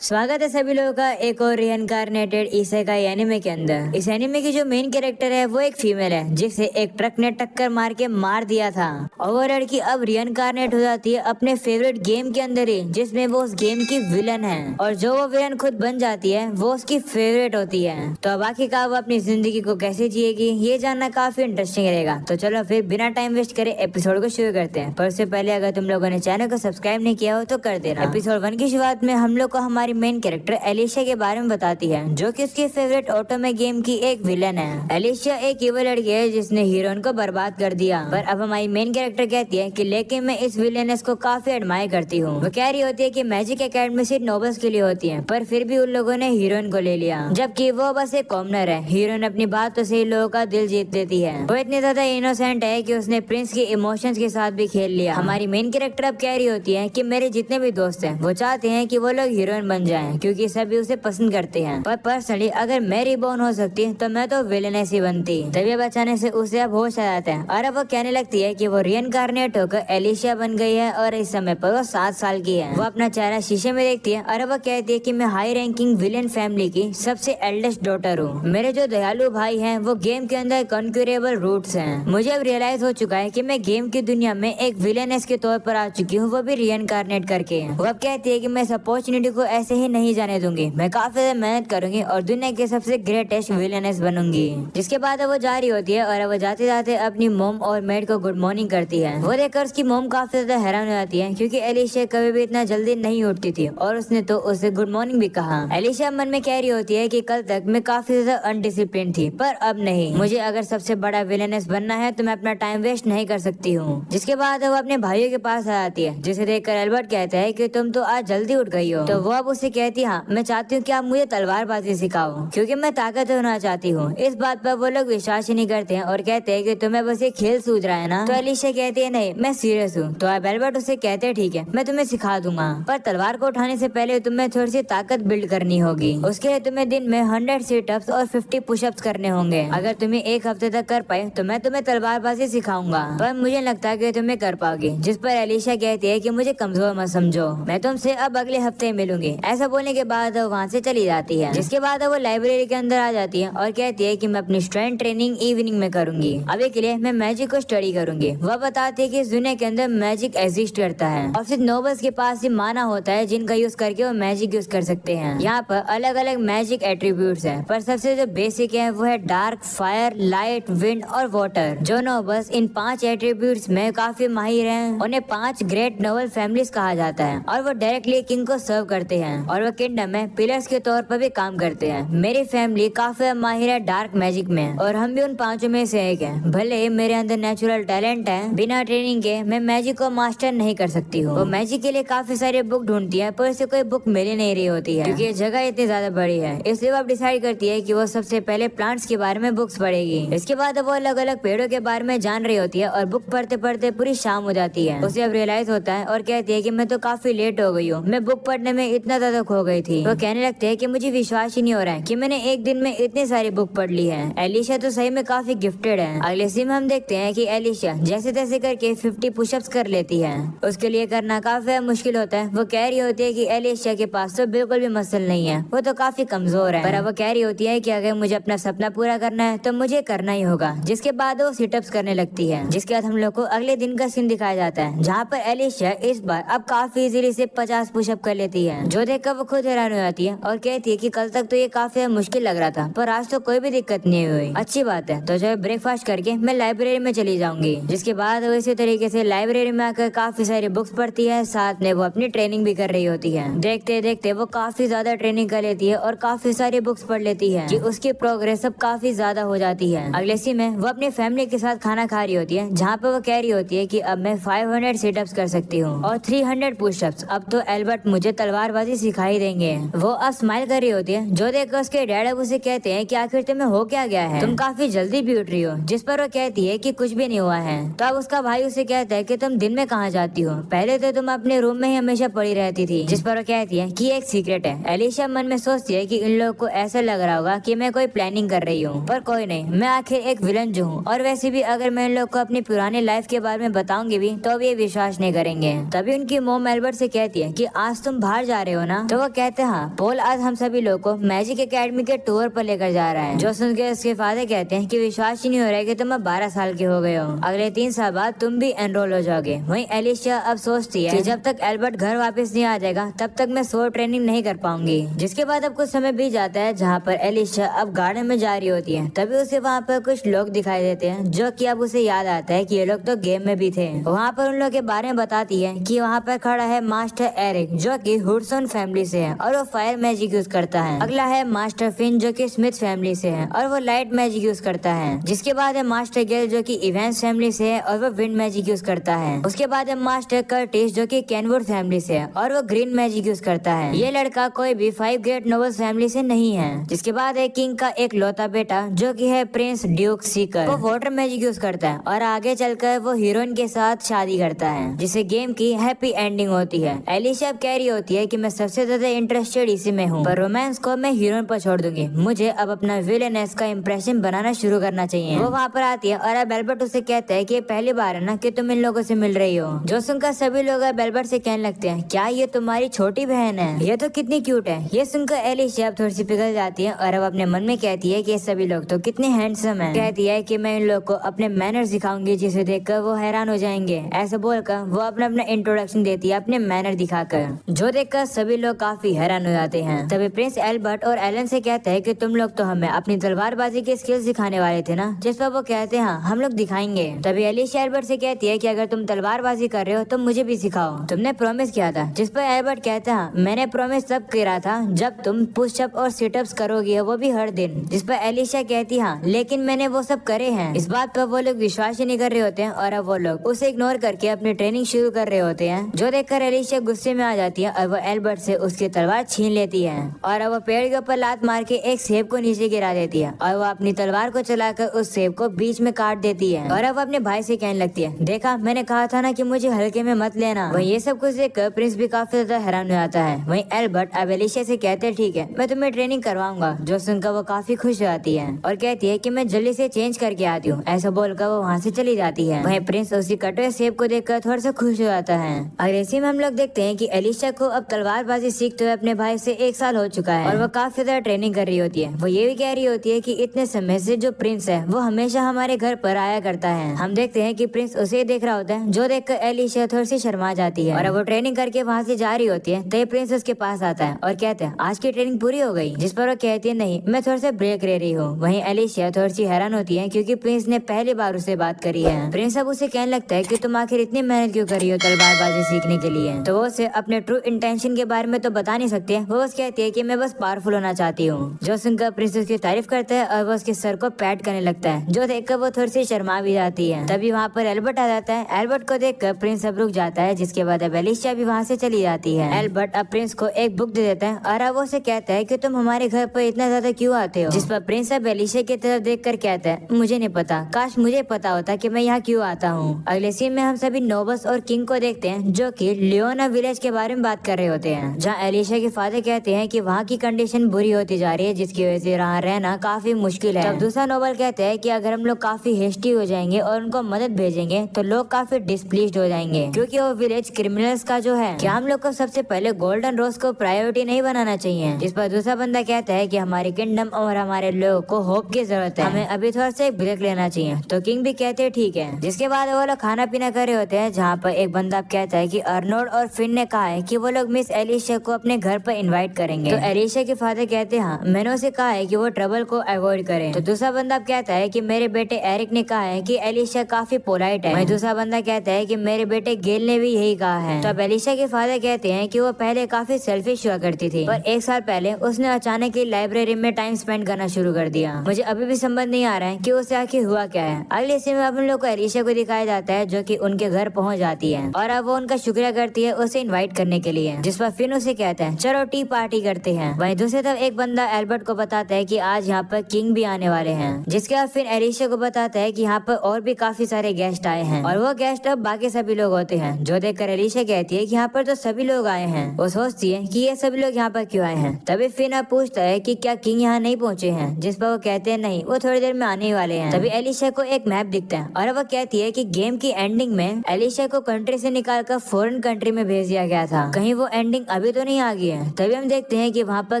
स्वागत है सभी लोगों का एक और रिइंकार्नेटेड इसेकाई एनिमे के अंदर। इस एनिमे की जो मेन कैरेक्टर है वो एक फीमेल है जिसे एक ट्रक ने टक्कर मार के मार दिया था और वो लड़की अब रिइंकार्नेट हो जाती है अपने फेवरेट गेम के अंदर ही, जिसमें वो उस गेम की विलन है और जो वो विलन खुद बन जाती है वो उसकी फेवरेट होती है। तो अब आखिरकार वो अपनी जिंदगी को कैसे जिएगी ये जानना काफी इंटरेस्टिंग रहेगा। तो चलो फिर बिना टाइम वेस्ट करे एपिसोड को शुरू करते हैं। पर उससे पहले अगर तुम लोगों ने चैनल को सब्सक्राइब नहीं किया हो तो कर देना। एपिसोड 1 की शुरुआत में हम लोग को हमारी मेन कैरेक्टर एलिशिया के बारे में बताती है, जो कि उसकी फेवरेट ऑटोमे गेम की एक विलन है। एलिशिया एक ईवल लड़की है जिसने हीरोइन को बर्बाद कर दिया। पर अब हमारी मेन कैरेक्टर कहती है कि लेकिन मैं इस विलेनेस को काफी एडमायर करती हूँ। वो कह रही होती है कि मैजिक एकेडमी सिर्फ नोबल्स के लिए होती है, पर फिर भी उन लोगों ने हीरोइन को ले लिया, जबकि वो बस एक कॉमनर है। हीरोइन अपनी बात तो सही लोगों का दिल जीत लेती है। वो इतनी ज्यादा इनोसेंट है कि उसने प्रिंस के इमोशंस के साथ भी खेल लिया। हमारी मेन कैरेक्टर अब कह रही होती है कि मेरे जितने भी दोस्त हैं वो चाहते हैं कि वो लोग हीरोइन बन जाएं क्योंकि सभी उसे पसंद करते हैं। पर पर्सनली अगर मैं रिबॉर्न हो सकती तो मैं तो विलेनेस ही बनती। तभी बचाने से उसे अब होश आ जाता है और अब वो कहने लगती है कि वो रिइंकार्नेट होकर एलिशिया बन गई है और इस समय पर वो 7 साल की है। वो अपना चेहरा शीशे में देखती है और वो कहती है कि मैं हाई रैंकिंग विलेन फैमिली की सबसे एल्डेस्ट डॉटर हूँ। मेरे जो दयालु भाई हैं वो गेम के अंदर कॉन्क्यूरेबल रूट्स हैं। मुझे अब रियलाइज हो चुका है कि मैं गेम की दुनिया में एक विलेनेस के तौर पर आ चुकी हूँ, वो भी रिइंकार्नेट करके। वो अब कहती है कि मैं इस अपॉर्चुनिटी को ऐसे ही नहीं जाने दूंगी, मैं काफी ज्यादा मेहनत करूंगी और दुनिया की सबसे ग्रेटेस्ट विलेनेस बनूंगी। जिसके बाद वो जा रही होती है और वो जाते जाते अपनी मोम और मेड को गुड मॉर्निंग करती है। वो देखकर उसकी मोम काफी ज्यादा हैरान हो जाती है क्योंकि एलिशिया कभी भी इतना जल्दी नहीं उठती थी और उसने तो उसे गुड मॉर्निंग भी कहा। एलिशिया मन में कह रही होती है कि कल तक मैं काफी ज्यादा अनडिसिप्लिन थी, पर अब नहीं। मुझे अगर सबसे बड़ा विलेनेस बनना है तो मैं अपना टाइम वेस्ट नहीं कर सकती हूँ। जिसके बाद वो अपने भाइयों के पास आ जाती है, जिसे देखकर एल्बर्ट कहता है कि तुम तो आज जल्दी उठ गई हो। तो वो अब उससे कहती है, हाँ मैं चाहती हूँ कि आप मुझे तलवारबाजी सिखाओ क्योंकि मैं ताकत होना चाहती हूँ। इस बात पर वो लोग विश्वास ही नहीं करते हैं और कहते हैं कि तुम्हें बस ये खेल सूझ रहा है ना। तो एलिशिया कहती है नहीं मैं सीरियस हूँ। तो अब एल्बर्ट उसे कहते हैं ठीक है मैं तुम्हें सिखा दूंगा, पर तलवार को उठाने से पहले तुम्हें थोड़ी सी ताकत बिल्ड करनी होगी। उसके लिए तुम्हें दिन में 100 सिटअप्स और 50 पुशअप्स करने होंगे। अगर तुम्हें एक हफ्ते तक कर पाए तो मैं तुम्हें तलवारबाजी सिखाऊंगा, पर मुझे लगता है कि तुम्हें कर पाओगे। जिस पर एलिशिया कहती है कि मुझे कमजोर मत समझो, मैं तुमसे अब अगले हफ्ते मिलूंगी। ऐसा बोलने के बाद वहाँ से चली जाती है। जिसके बाद वो लाइब्रेरी के अंदर आ जाती है और कहती है कि मैं अपनी स्ट्रेंथ ट्रेनिंग इवनिंग में करूंगी। अभी के लिए मैं मैजिक को स्टडी करूंगी। वह बताती है कि इस दुनिया के अंदर मैजिक एग्जिस्ट करता है और सिर्फ नोबल्स के पास ही माना होता है जिनका यूज करके वो मैजिक यूज कर सकते हैं। यहाँ पर अलग अलग मैजिक एट्रीब्यूट्स हैं, पर सबसे जो बेसिक है वो है डार्क, फायर, लाइट, विंड और वाटर। जो नोबल्स इन 5 एट्रीब्यूट्स में काफी माहिर हैं उन्हें 5 ग्रेट नोबल फैमिलीज कहा जाता है और वो डायरेक्टली किंग को सर्व करते हैं और वो किंगडम में पिलर्स के तौर पर भी काम करते हैं। मेरी फैमिली काफी माहिर है डार्क मैजिक में और हम भी उन 5 में से एक हैं। भले ही मेरे अंदर नेचुरल टैलेंट है, बिना ट्रेनिंग के मैं मैजिक को मास्टर नहीं कर सकती हूँ। वो मैजिक के लिए काफी सारी बुक ढूंढती है पर उसे कोई बुक मिल ही नहीं रही होती है क्योंकि ये जगह इतनी ज्यादा बड़ी है। इसलिए वो डिसाइड करती है कि वो सबसे पहले प्लांट्स के बारे में बुक्स पढ़ेगी। इसके बाद वो अलग अलग पेड़ों के बारे में जान रही होती है और बुक पढ़ते पढ़ते पूरी शाम हो जाती है। उसे अब रियलाइज होता है और कहती है कि मैं तो काफी लेट हो गई हूँ, मैं बुक पढ़ने में इतना ज्यादा खो गई थी। वो कहने लगते हैं कि मुझे विश्वास ही नहीं हो रहा है कि मैंने एक दिन में इतनी सारी बुक पढ़ ली है। एलिशिया तो सही में काफी गिफ्टेड है। अगले सीन में हम देखते हैं कि एलिशिया जैसे तैसे करके 50 पुशअप्स कर लेती है। उसके लिए करना काफी मुश्किल होता है। वो कह रही होती है कि एलिशिया के पास तो बिल्कुल भी मसल नहीं है, वो तो काफी कमजोर है। पर अब वो कह रही होती है कि अगर मुझे अपना सपना पूरा करना है तो मुझे करना ही होगा। जिसके बाद वो सिटअप्स करने लगती है। जिसके बाद हम लोग को अगले दिन का सीन दिखाया जाता है जहाँ पर एलिशिया इस बार अब काफी इजीली से 50 पुशअप कर लेती है, जो देखकर वो खुद हैरान हो जाती है और कहती है कि कल तक तो ये काफी मुश्किल लग रहा था पर आज तो कोई भी दिक्कत नहीं हुई। अच्छी बात है, तो जो ब्रेकफास्ट करके मैं लाइब्रेरी में चली जाऊंगी। जिसके बाद वो इसी तरीके से लाइब्रेरी में आकर काफी सारी बुक्स पढ़ती है, साथ में वो अपनी ट्रेनिंग भी कर रही होती है। देखते देखते वो काफी ज्यादा ट्रेनिंग कर लेती है और काफी सारी बुक्स पढ़ लेती है कि उसकी प्रोग्रेस अब काफी ज्यादा हो जाती है। अगले सी में वो अपनी फैमिली के साथ खाना खा रही होती है जहाँ पे वो कह रही होती है कि अब मैं 500 सिटअप्स कर सकती हूँ और 300 पुशअप्स। अब तो एल्बर्ट मुझे तलवारबाजी सिखाई देंगे। वो अब स्माइल कर रही होती है, जो देखकर उसके डैड अब उसे कहते हैं कि आखिर तुम्हें हो क्या गया है, तुम काफी जल्दी भी उठ रही हो। जिस पर वो कहती है कि कुछ भी नहीं हुआ है। तो अब उसका भाई उसे कहता है कि तुम दिन में कहाँ जाती हो, पहले तो तुम अपने रूम में ही हमेशा पड़ी रहती थी। जिस पर वो कहती है कि एक सीक्रेट है। एलिशिया मन में सोचती है कि इन लोगों को ऐसा लग रहा होगा कि मैं कोई प्लानिंग कर रही हूँ, पर कोई नहीं, मैं आखिर एक विलन जो हूँ। और वैसे भी अगर मैं इन लोग को अपनी पुरानी लाइफ के बारे में बताऊंगी भी तो ये विश्वास नहीं करेंगे। तभी उनकी मोम एल्बर्ट से कहती है कि आज तुम बाहर जा रहे हो ना? तो वो कहते हैं हाँ, पॉल आज हम सभी लोग को मैजिक एकेडमी के टूर पर लेकर जा रहा है। जो सुन के उसके फादर कहते हैं कि विश्वास ही नहीं हो रहा है कि तुम अब 12 साल के हो गए हो, अगले 3 साल बाद तुम भी एनरोल हो जाओगे। वहीं एलिशिया अब सोचती है कि जब तक एल्बर्ट घर वापस नहीं आ जाएगा तब तक मैं स्वर्ड ट्रेनिंग नहीं कर पाऊंगी। जिसके बाद अब कुछ समय बीत जाता है जहाँ पर एलिशिया अब गार्डन में जा रही होती है। तभी उसे वहाँ पर कुछ लोग दिखाई देते हैं जो कि अब उसे याद आता है कि ये लोग तो गेम में भी थे। वहाँ पर उन लोग के बारे में बताती है कि वहाँ पर खड़ा है मास्टर एरिक जो कि हुडसन फैमिली से है और वो फायर मैजिक यूज करता है। अगला है मास्टर फिन जो कि स्मिथ फैमिली से है और वो लाइट मैजिक यूज करता है। जिसके बाद है मास्टर गेल जो कि इवेंट्स फैमिली से है और वो विंड मैजिक यूज करता है। उसके बाद है मास्टर कर्टिस जो कि कैनवुड फैमिली से है और वो ग्रीन मैजिक यूज करता है। ये लड़का कोई भी 5 ग्रेट नोबल्स फैमिली से नहीं है। जिसके बाद है किंग का एक लौता बेटा जो कि है प्रिंस ड्यूक सीकर, वो वाटर मैजिक यूज करता है और आगे चलकर वो हीरोइन के साथ शादी करता है जिससे गेम की हैप्पी एंडिंग होती है। एलिशा अब कह रही होती है कि मैं सबसे ज्यादा इंटरेस्टेड इसी में हूँ, पर रोमांस को मैं हीरोइन पर छोड़ दूंगी, मुझे अब अपना विलेनेस का इंप्रेशन बनाना शुरू करना चाहिए। वो वहाँ पर आती है और अब एल्बर्ट उसे कहता है कि ये पहली बार है ना कि तुम इन लोगों से मिल रही हो। जो सुनकर सभी लोग अब एल्बर्ट से कहने लगते हैं क्या ये तुम्हारी छोटी बहन है, ये तो कितनी क्यूट है। ये सुनकर एलिशा अब थोड़ी सी पिघल जाती है और अब अपने मन में कहती है कि ये सभी लोग तो कितने हैंडसम हैं। कहती है कि मैं इन लोग को अपने मैनर्स सिखाऊंगी जिसे देखकर वो हैरान हो जाएंगे। ऐसे बोलकर वो अपना इंट्रोडक्शन देती है अपने मैनर दिखाकर, जो देखकर सभी लोग काफी हैरान हो जाते हैं। तभी प्रिंस एल्बर्ट और एलन से कहते हैं कि तुम लोग तो हमें अपनी तलवारबाजी के स्किल्स सिखाने वाले थे ना। जिस पर वो कहते हैं हम लोग दिखाएंगे। तभी एलिशा एल्बर्ट से कहती है कि अगर तुम तलवारबाजी कर रहे हो तो मुझे भी सिखाओ, तुमने प्रॉमिस किया था। जिस पर एल्बर्ट कहता है मैंने प्रॉमिस तब किया था जब तुम पुशअप और सिटअप्स करोगे, वो भी हर दिन। जिस पर एलिशा कहती हाँ लेकिन मैंने वो सब करे हैं। इस बात पर वो लोग विश्वास ही नहीं कर रहे होते हैं और अब वो लोग उसे इग्नोर करके अपनी ट्रेनिंग शुरू कर रहे होते हैं। जो देखकर एलिशा गुस्से में आ जाती है और वो एल्बर्ट से उसकी तलवार छीन लेती है और अब वो पेड़ के ऊपर लात मार के एक सेब को नीचे गिरा देती है और वो अपनी तलवार को चलाकर उस सेब को बीच में काट देती है और अब अपने भाई से कहने लगती है देखा मैंने कहा था ना कि मुझे हल्के में मत लेना। वही ये सब कुछ देखकर प्रिंस भी काफी ज्यादा हैरान हो जाता है। वहीं एल्बर्ट अब एलिशा से कहते हैं ठीक है मैं तुम्हें ट्रेनिंग करवाऊंगा। जो सुनकर वो काफी खुश हो जाती है और कहती है कि मैं जल्दी से चेंज करके आती हूँ। ऐसा बोलकर वो वहाँ से चली जाती है। वहीं प्रिंस उसी कटे हुए सेब को देखकर थोड़ा सा खुश हो जाता है। और इसी में हम लोग देखते हैं कि एलिशा को अब तलवारबाजी सीखते हुए अपने भाई से 1 साल हो चुका है और वो काफी ज्यादा ट्रेनिंग कर रही होती है। वो ये भी कह रही होती है कि इतने समय से जो प्रिंस है वो हमेशा हमारे घर पर आया करता है। हम देखते हैं कि प्रिंस उसे देख रहा होता है, जो देखकर एलिशा थोड़ी सी शर्मा जाती है और वो ट्रेनिंग करके वहाँ से जा रही होती है। तभी प्रिंस उसके पास आता है और कहता है आज की ट्रेनिंग पूरी हो गई। जिस पर वो कहती है नहीं मैं थोड़ा सा ब्रेक ले रही हूँ। वहीं एलिशा थोड़ी सी हैरान होती है क्योंकि प्रिंस ने पहली बार उससे बात करी है। प्रिंस अब उसे कहने लगता है कि तुम आखिर इतनी मेहनत क्यों करी हो तलवारबाजी सीखने के लिए। तो वो उसे अपने ट्रू इंटेंशन के बारे में तो बता नहीं सकते। वो बस कहती है कि मैं बस पावरफुल होना चाहती हूँ। जो सुनकर प्रिंस उसकी तारीफ करता है और वो उसके सर को पैट करने लगता है, जो देखकर वो थोड़ी सी शर्मा भी जाती है। तभी वहाँ पर एल्बर्ट आ जाता है। एल्बर्ट को देखकर प्रिंस अब रुक जाता है। जिसके बाद अब एलिशा भी वहाँ से चली जाती है। एल्बर्ट अब प्रिंस को एक बुक दे देता है और अब वो उसे कहता है कि तुम हमारे घर पर इतना ज्यादा क्यों आते हो। जिस पर प्रिंस अब एलिशा की तरफ देखकर कहता है मुझे नहीं पता, काश मुझे पता होता कि मैं यहाँ क्यों आता हूँ। अगले सीन में हम सभी नोबल्स और किंग को देखते हैं जो कि लियोना विलेज के बारे में बात कर रहे होते हैं, जहाँ एलिशा के फादर कहते हैं कि वहाँ की कंडीशन बुरी होती जा रही है जिसकी वजह से वहाँ रहना काफी मुश्किल है। तब दूसरा नोबल कहते हैं कि अगर हम लोग काफी हेस्टी हो जाएंगे और उनको मदद भेजेंगे तो लोग काफी डिस्प्लीज्ड हो जाएंगे क्योंकि वो विलेज क्रिमिनल्स का जो है। क्या हम लोग को सबसे पहले गोल्डन रोज को प्रायोरिटी नहीं बनाना चाहिए। जिस पर दूसरा बंदा कहता है कि हमारी किंगडम और हमारे लोगों को होप की जरूरत है, हमें अभी थोड़ा सा ब्रेक लेना चाहिए। तो किंग भी कहते हैं ठीक है। जिसके बाद वो लोग खाना पीना कर रहे होते हैं, जहाँ पर एक बंदा कहता है कि अर्नोल्ड और फिन ने कहा है कि वो लोग मिस एलिशा को अपने घर पर इनवाइट करेंगे। तो एलिशा के फादर कहते हैं हाँ मैंने उसे कहा है कि वो ट्रबल को अवॉइड करे। तो दूसरा बंदा कहता है कि मेरे बेटे एरिक ने कहा है कि एलिशा काफी पोलाइट है। वहीं दूसरा बंदा कहता है कि मेरे बेटे गेल ने भी यही कहा है। तो अब एलिशा के फादर कहते हैं कि वो पहले काफी सेल्फिश हुआ करती थी, पर 1 साल पहले उसने अचानक ही लाइब्रेरी में टाइम स्पेंड करना शुरू कर दिया। मुझे अभी भी समझ नहीं आ रहा है कि उसे आखिर हुआ क्या है। अगले सीन में अपन लोग को एलिशा को दिखाया जाता है जो कि उनके घर पहुंच जाती है और अब वो उनका शुक्रिया करती है उसे इनवाइट करने के लिए। जिस पर फिन उसे कहता है चलो टी पार्टी करते हैं। वहीं दूसरी तरफ एक बंदा एल्बर्ट को बताता है कि आज यहाँ पर किंग भी आने वाले हैं। जिसके बाद फिर एलिशा को बताता है कि यहाँ पर और भी काफी सारे गेस्ट आए हैं और वो गेस्ट अब बाकी सभी लोग होते हैं। जो देखकर एलिशा कहती है कि यहाँ पर तो सभी लोग आए हैं। वो सोचती है कि ये सभी लोग यहाँ पर क्यों आए हैं। तभी फिन अब पूछता है कि क्या किंग यहाँ नहीं पहुँचे हैं। जिस पर वो कहते हैं नहीं, वो थोड़ी देर में आने वाले हैं। तभी एलिशा को एक मैप दिखता है और वो कहती है कि गेम की एंडिंग में एलिशा को कंट्री से निकालकर फॉरेन कंट्री में भेज दिया गया था। कहीं वो एंडिंग अभी तो नहीं आ गई है। तभी हम देखते हैं कि वहाँ पर